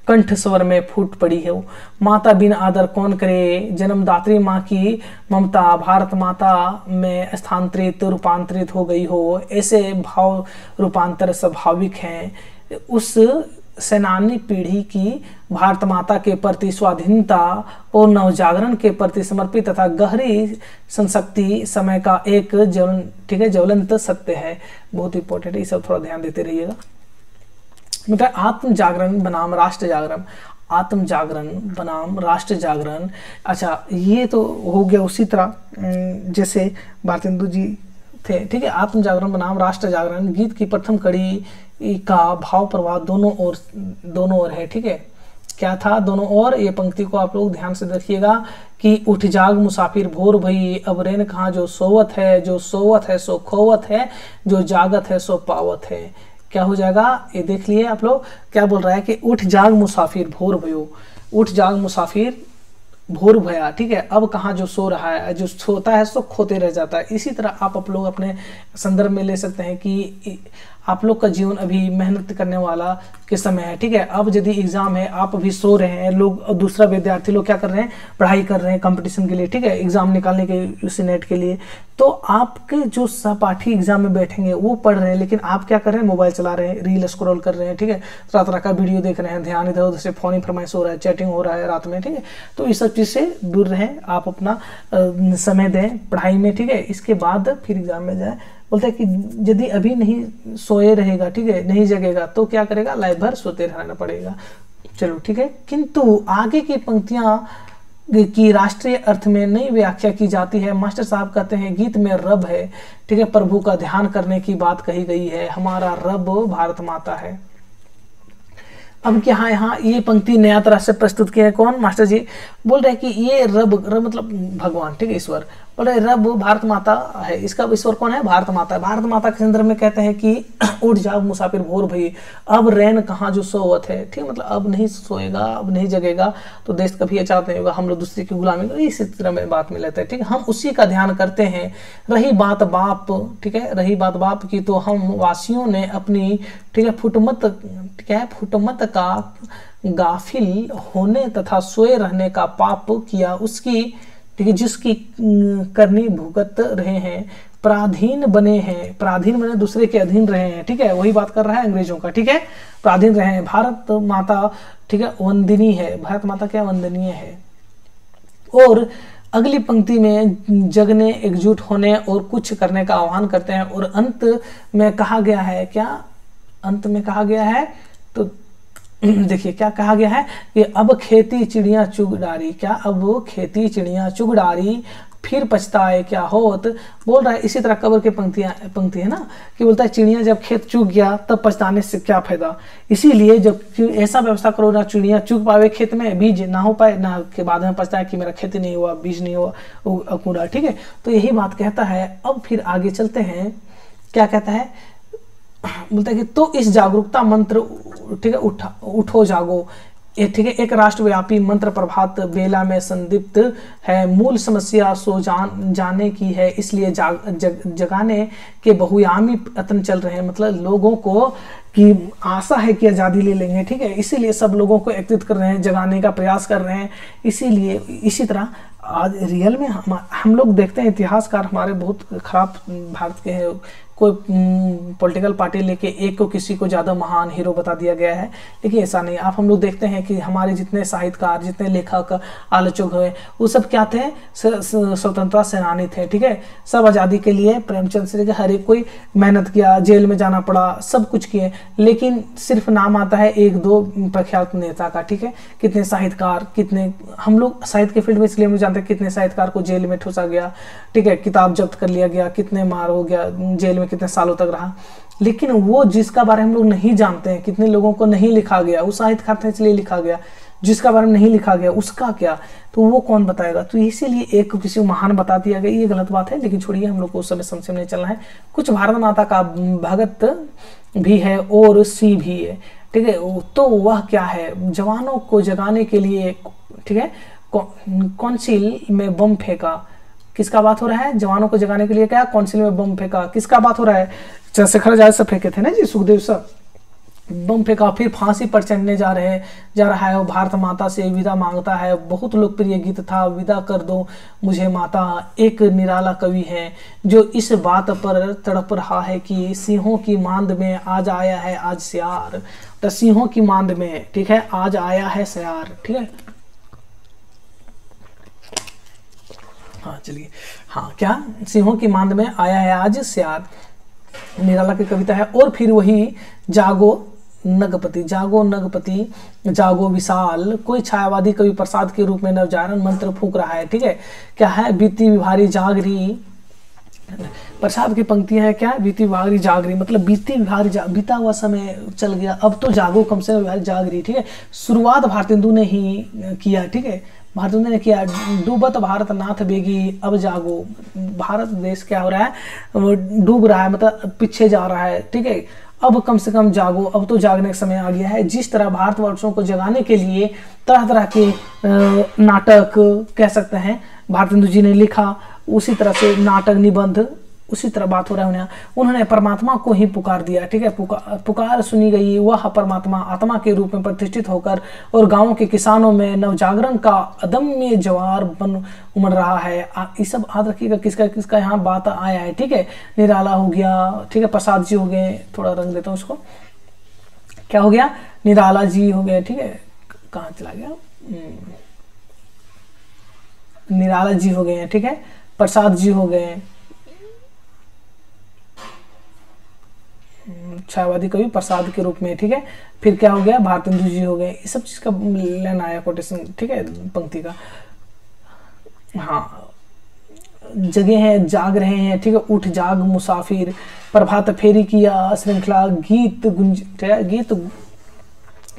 कंठ स्वर में फूट पड़ी है। माता बिन आदर कौन करे, जन्मदात्री माँ की ममता भारत माता में स्थानांतरित रूपांतरित हो गई हो, ऐसे भाव रूपांतर स्वाभाविक हैं। उस सेनानी पीढ़ी की भारत माता के प्रति स्वाधीनता और नवजागरण के प्रति समर्पित तथा गहरी संशक्ति समय का एक ज्वलन, ठीक है, ज्वलंत सत्य है। बहुत इंपॉर्टेंट है, ये सब थोड़ा ध्यान देते रहिएगा। मतलब आत्म जागरण बनाम राष्ट्र जागरण, आत्म जागरण बनाम राष्ट्र जागरण। अच्छा, ये तो हो गया उसी तरह जैसे भारतेंदु जी थे, ठीक है। आत्म जागरण बनाम राष्ट्र जागरण गीत की प्रथम कड़ी का भाव प्रवाह दोनों ओर है, ठीक है। क्या था दोनों ओर, ये पंक्ति को आप लोग ध्यान से देखिएगा कि उठ जाग मुसाफिर भोर भई अब रैन कहाँ जो सोवत है, जो सोवत है सो खोवत है, जो जागत है सो पावत है। क्या हो जाएगा, ये देख लिए आप लोग। क्या बोल रहा है कि उठ जाग मुसाफिर भोर भयो, उठ जाग मुसाफिर भोर भया, ठीक है। अब कहाँ जो सो रहा है, जो सोता है सो खोते रह जाता है। इसी तरह आप लोग अपने संदर्भ में ले सकते हैं कि आप लोग का जीवन अभी मेहनत करने वाला के समय है, ठीक है। अब यदि एग्जाम है, आप अभी सो रहे हैं, लोग दूसरा विद्यार्थी लोग क्या कर रहे हैं, पढ़ाई कर रहे हैं कंपटीशन के लिए, ठीक है, एग्जाम निकालने के उसी नेट के लिए। तो आपके जो सहपाठी एग्जाम में बैठेंगे वो पढ़ रहे हैं, लेकिन आप क्या कर रहे हैं, मोबाइल चला रहे हैं, रील स्क्रॉल कर रहे हैं, ठीक है, तरह तरह का वीडियो देख रहे हैं, ध्यान इधर उधर से फोन ही फरमाइश हो रहा है, चैटिंग हो रहा है रात में, ठीक है। तो इस सब चीज़ से दूर रहें, आप अपना समय दें पढ़ाई में, ठीक है। इसके बाद फिर एग्जाम में जाए। बोलते हैं कि यदि अभी नहीं सोए रहेगा, ठीक है, नहीं जगेगा, तो क्या करेगा, लाइफ भर सोते रहना पड़ेगा। चलो ठीक है। किंतु आगे की पंक्तियां की राष्ट्रीय अर्थ में नई व्याख्या की जाती है। मास्टर साहब कहते हैं गीत में रब है, ठीक है, प्रभु का ध्यान करने की बात कही गई है, हमारा रब भारत माता है। अब क्या है, यहाँ ये पंक्ति नया तरह से प्रस्तुत किया है कौन, मास्टर जी बोल रहे हैं कि ये रब मतलब भगवान, ठीक है, ईश्वर। बोल रहे रब भारत माता है, इसका ईश्वर कौन है, भारत माता है। भारत माता के संदर्भ में कहते हैं कि उठ जाओ मुसाफिर भोर भई अब रैन कहाँ जो सोवत है, ठीक है, मतलब अब नहीं सोएगा, अब नहीं जगेगा, तो देश कभी आजाद नहीं होगा, हम लोग दूसरे की गुलामी, इसी तरह में बात में लेते हैं, ठीक है। हम उसी का ध्यान करते हैं। रही बात बाप, ठीक है, रही बात बाप की, तो हम वासियों ने अपनी, ठीक है, फुटमत, ठीक है, फुटमत का गाफिल होने तथा सोए रहने का पाप किया, उसकी, ठीक है, जिसकी करनी भुगत रहे हैं, पराधीन बने हैं, पराधीन बने दूसरे के अधीन रहे हैं, ठीक है, वही बात कर रहा है अंग्रेजों का, ठीक है, पराधीन रहे हैं। भारत माता, ठीक है, वंदनीय है, भारत माता क्या वंदनीय है। और अगली पंक्ति में जगने, एकजुट होने और कुछ करने का आह्वान करते हैं। और अंत में कहा गया है, क्या अंत में कहा गया है, तो देखिए क्या कहा गया है कि अब खेती चिड़िया चुग डारी, क्या अब खेती चिड़िया चुग डारी फिर पछताए क्या होत। बोल रहा है इसी तरह कब्र के पंक्ति है ना, कि बोलता है चिड़िया जब खेत चुग गया तब पछताने से क्या फायदा। इसीलिए जब ऐसा व्यवस्था करो ना चिड़िया चुग पावे खेत में, बीज ना हो पाए ना, के बाद में पछताए कि मेरा खेती नहीं हुआ, बीज नहीं हुआ, कूड़ा, ठीक है। तो यही बात कहता है। अब फिर आगे चलते हैं, क्या कहता है, बोलता है कि तो इस जागरूकता मंत्र, ठीक है, उठो जागो, ये ठीक है, एक राष्ट्रव्यापी मंत्र प्रभात बेला में संदिग्ध है, मूल समस्या सो जाने की है, इसलिए जगाने के बहुयामी प्रयत्न चल रहे हैं। मतलब लोगों को की आशा है कि आज़ादी ले लेंगे, ठीक है, इसीलिए सब लोगों को एकत्रित कर रहे हैं, जगाने का प्रयास कर रहे हैं। इसीलिए इसी तरह आज रियल में हम लोग देखते हैं इतिहासकार हमारे बहुत खराब भारत के हैं, कोई पॉलिटिकल पार्टी लेके एक को किसी को ज़्यादा महान हीरो बता दिया गया है, लेकिन ऐसा नहीं। आप हम लोग देखते हैं कि हमारे जितने साहित्यकार, जितने लेखक, आलोचक हुए, वो सब क्या थे, स्वतंत्रता सेनानी थे, ठीक है। सब आज़ादी के लिए प्रेमचंद से हर एक कोई मेहनत किया, जेल में जाना पड़ा, सब कुछ किए, लेकिन सिर्फ नाम आता है एक दो प्रख्यात नेता का, ठीक है। कितने साहित्यकार, कितने हम लोग साहित्य के फील्ड में इसलिए हम जानते हैं कितने साहित्यकार को जेल में ठूसा गया, ठीक है, किताब जब्त कर लिया गया, कितने मार हो गया, जेल में कितने सालों तक रहा। लेकिन वो जिसका बारे में हम लोग नहीं जानते हैं, कितने लोगों को नहीं लिखा गया, वो साहित्यकार थे इसलिए लिखा गया, जिसका बारे में नहीं लिखा गया उसका क्या, तो वो कौन बताएगा। तो इसीलिए एक को किसी को महान बता दिया गया, ये गलत बात है। लेकिन छोड़िए, हम लोग को उस समय संशय नहीं चलना है। कुछ भारत माता का भगत भी है और सी भी है, ठीक है। तो वह क्या है, जवानों को जगाने के लिए, ठीक है, काउंसिल में बम फेंका। किसका बात हो रहा है, जवानों को जगाने के लिए क्या काउंसिल में बम फेंका, किसका बात हो रहा है, चंद्रशेखर आजाद से फेंके थे ना जी, सुखदेव सब बम फेंका, फिर फांसी पर चढ़ने जा रहा है। वो भारत माता से विदा मांगता है, बहुत लोकप्रिय गीत था, विदा कर दो मुझे माता। एक निराला कवि है जो इस बात पर तड़प रहा है कि सिंहों की मांद में आज आया है आज सियार। तो सिंहों की मांद में, ठीक है, आज आया है सियार, ठीक है। हाँ चलिए, हाँ क्या, सिंहों की मांद में आया है आज सियार, निराला की कविता है। और फिर वही जागो नगपति, जागो नगपति, जागो विशाल, कोई छायावादी कवि प्रसाद के रूप में नवजागरण मंत्र फूंक रहा है, ठीक है। क्या है, बीती विभारी जागरी, प्रसाद की पंक्तियां है क्या, बीती विभारी जागरी, मतलब बीती विभारी बीता हुआ समय चल गया, अब तो जागो, कम से कम विभारी जागरी, ठीक है। शुरुआत भारतेंदु ने ही किया, ठीक है, भारतेंदु ने किया। डूबत भारत नाथ बेगी, अब जागो, भारत देश क्या हो रहा है, वो डूब रहा है, मतलब पीछे जा रहा है, ठीक है। अब कम से कम जागो, अब तो जागने का समय आ गया है। जिस तरह भारतवर्षों को जगाने के लिए तरह तरह के नाटक कह सकते हैं भारतेंदु जी ने लिखा, उसी तरह से नाटक, निबंध, उसी तरह बात हो रहा है। उन्होंने परमात्मा को ही पुकार दिया, ठीक है। पुकार सुनी गई, वह परमात्मा आत्मा के रूप में प्रतिष्ठित होकर और गांवों के किसानों में नवजागरण का अदम्य ज्वार बन उमड़ रहा है। ये सब याद रखिएगा, किसका किसका यहाँ बात आया है, ठीक है। निराला हो गया, ठीक है, प्रसाद जी हो गए, थोड़ा रंग देता हूँ उसको, क्या हो गया, निराला जी हो गए, ठीक है, कहाँ चला गया, निराला जी हो गए, ठीक है, प्रसाद जी हो गए, छायावादी कवि प्रसाद के रूप में, ठीक है। फिर क्या हो गया, भारतेंदु जी हो गए, ये सब चीज का लेना आया कोटेशन, ठीक है, पंक्ति का। हाँ, जगे हैं, जाग रहे हैं, ठीक है, उठ जाग मुसाफिर, प्रभात फेरी किया श्रृंखला, गीत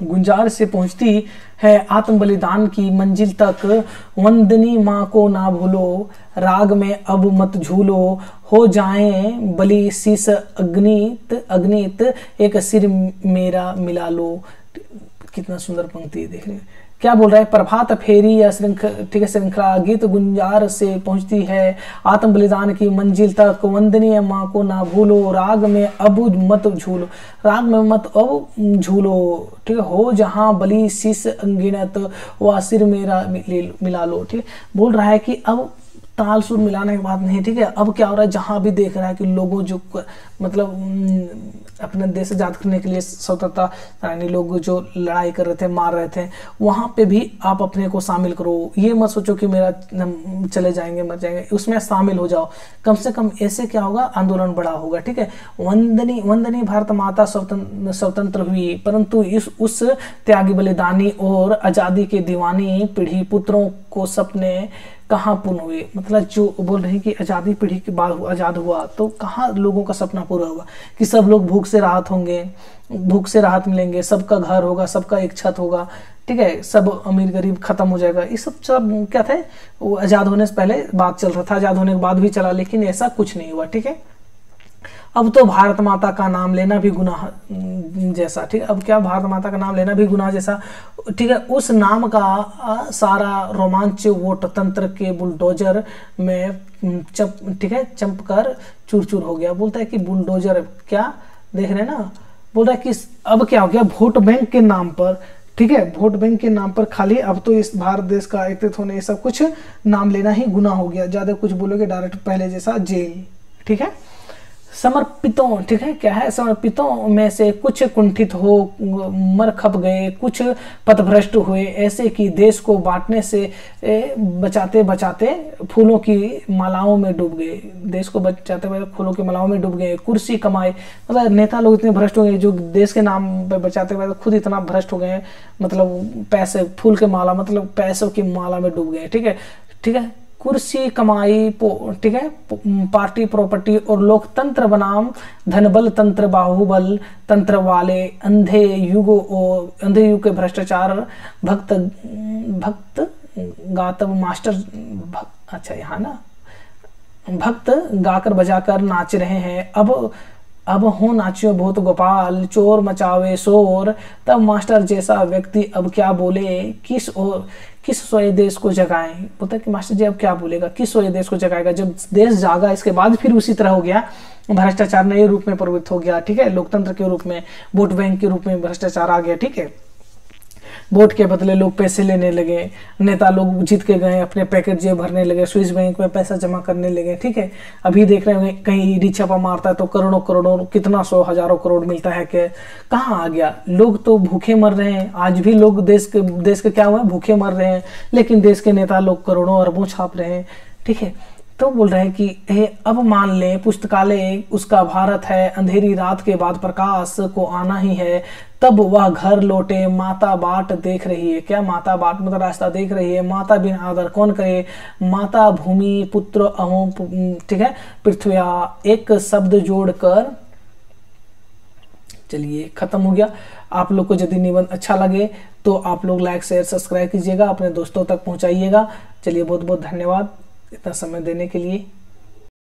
गुंजार से पहुंचती है आत्म बलिदान की मंजिल तक, वंदनी माँ को ना भूलो, राग में अब मत झूलो, हो जाएं बलि शीस अग्नित एक सिर मेरा मिला लो। कितना सुंदर पंक्ति देख रहे हैं, क्या बोल रहा है, प्रभात फेरी या ठीक है श्रृंखला, गीत गुंजार से पहुंचती है आत्म बलिदान की मंजिल तक, वंदनीय माँ को ना भूलो, राग में अब मत झूलो, राग में मत अब झूलो, ठीक है, हो जहाँ बलि शीस अनगिनत वह सिर मेरा मिला लो, ठीक है। बोल रहा है कि अब ताल सुर मिलाने की बात नहीं, ठीक है। अब क्या हो रहा है, जहां भी देख रहा है कि लोगों जो मतलब अपने देश आजाद करने के लिए स्वतंत्रता सेनानी लोग जो लड़ाई कर रहे थे, मार रहे थे, वहां पे भी आप अपने को शामिल करो। ये मत सोचो कि मेरा चले जाएंगे मर जाएंगे, उसमें शामिल हो जाओ। कम से कम ऐसे क्या होगा, आंदोलन बड़ा होगा, ठीक है। वंदनी भारत माता स्वतंत्र हुई, परंतु उस त्यागी बलिदानी और आजादी के दीवानी पीढ़ी पुत्रों को सपने कहाँ पूर्ण हुए। मतलब जो बोल रहे हैं कि आज़ादी पीढ़ी के बाद आज़ाद हुआ तो कहाँ लोगों का सपना पूरा हुआ कि सब लोग भूख से राहत होंगे, भूख से राहत मिलेंगे, सबका घर होगा, सबका एक छत होगा, ठीक है, सब अमीर गरीब खत्म हो जाएगा। ये सब क्या था, वो आज़ाद होने से पहले बात चल रहा था, आज़ाद होने के बाद भी चला, लेकिन ऐसा कुछ नहीं हुआ, ठीक है। अब तो भारत माता का नाम लेना भी गुनाह जैसा, ठीक है, अब क्या भारत माता का नाम लेना भी गुनाह जैसा, ठीक है। उस नाम का सारा रोमांच वोट तंत्र के बुलडोजर में ठीक है चंप कर चूर चूर हो गया। बोलता है कि बुलडोजर क्या देख रहे हैं ना, बोल रहा है कि अब क्या हो गया, वोट बैंक के नाम पर, ठीक है, वोट बैंक के नाम पर खाली अब तो इस भारत देश का एकत्रित होने, ये सब कुछ नाम लेना ही गुनाह हो गया। ज्यादा कुछ बोलोगे डायरेक्ट पहले जैसा जेल, ठीक है। समर्पितों, ठीक है, क्या है, समर्पितों में से कुछ कुंठित हो मर खप गए, कुछ पथभ्रष्ट हुए, ऐसे कि देश को बांटने से बचाते बचाते फूलों की मालाओं में डूब गए, देश को बचाते बचाते फूलों की मालाओं में डूब गए। कुर्सी कमाए, मतलब नेता लोग इतने भ्रष्ट हो गए जो देश के नाम पे बचाते बचाते खुद इतना भ्रष्ट हो गए, मतलब पैसे फूल के माला, मतलब पैसों की माला में डूब गए, ठीक है, ठीक है। कुर्सी कमाई, ठीक है, पार्टी प्रॉपर्टी और लोकतंत्र बनाम धनबल तंत्र बाहुबल तंत्र वाले अंधे युग के भ्रष्टाचार भक्त गातव मास्टर अच्छा यहाँ ना भक्त गाकर बजाकर नाच रहे हैं। अब हो नाचियो बहुत गोपाल, चोर मचावे शोर, तब मास्टर जैसा व्यक्ति अब क्या बोले, किस सोए देश को जगाएं। बोलता है कि मास्टर जी अब क्या बोलेगा, किस सोए देश को जगाएगा। जब देश जागा इसके बाद फिर उसी तरह हो गया, भ्रष्टाचार नए रूप में प्रवृत्त हो गया, ठीक है, लोकतंत्र के रूप में, वोट बैंक के रूप में भ्रष्टाचार आ गया, ठीक है। वोट के बदले लोग पैसे लेने लगे, नेता लोग जीत के गए अपने पैकेट जेब भरने लगे, स्विस बैंक में पैसा जमा करने लगे, ठीक है। अभी देख रहे होंगे कहीं ईडी छापा मारता है तो करोड़ों करोड़ों कितना 100 हजारों करोड़ मिलता है, कि कहाँ आ गया। लोग तो भूखे मर रहे हैं, आज भी लोग देश के क्या हुआ, भूखे मर रहे हैं, लेकिन देश के नेता लोग करोड़ों अरबों छाप रहे हैं, ठीक है। तो बोल रहे हैं कि अब मान लें पुस्तकालय उसका भारत है, अंधेरी रात के बाद प्रकाश को आना ही है, तब वह घर लौटे, माता बाट देख रही है। क्या माता बाट मतलब रास्ता देख रही है, माता बिन आदर कौन करे, माता भूमि पुत्र अहो, ठीक है, पृथ्व्या, एक शब्द जोड़कर चलिए खत्म हो गया। आप लोग को यदि निबंध अच्छा लगे तो आप लोग लाइक शेयर सब्सक्राइब कीजिएगा, अपने दोस्तों तक पहुंचाइएगा। चलिए बहुत बहुत धन्यवाद इतना समय देने के लिए।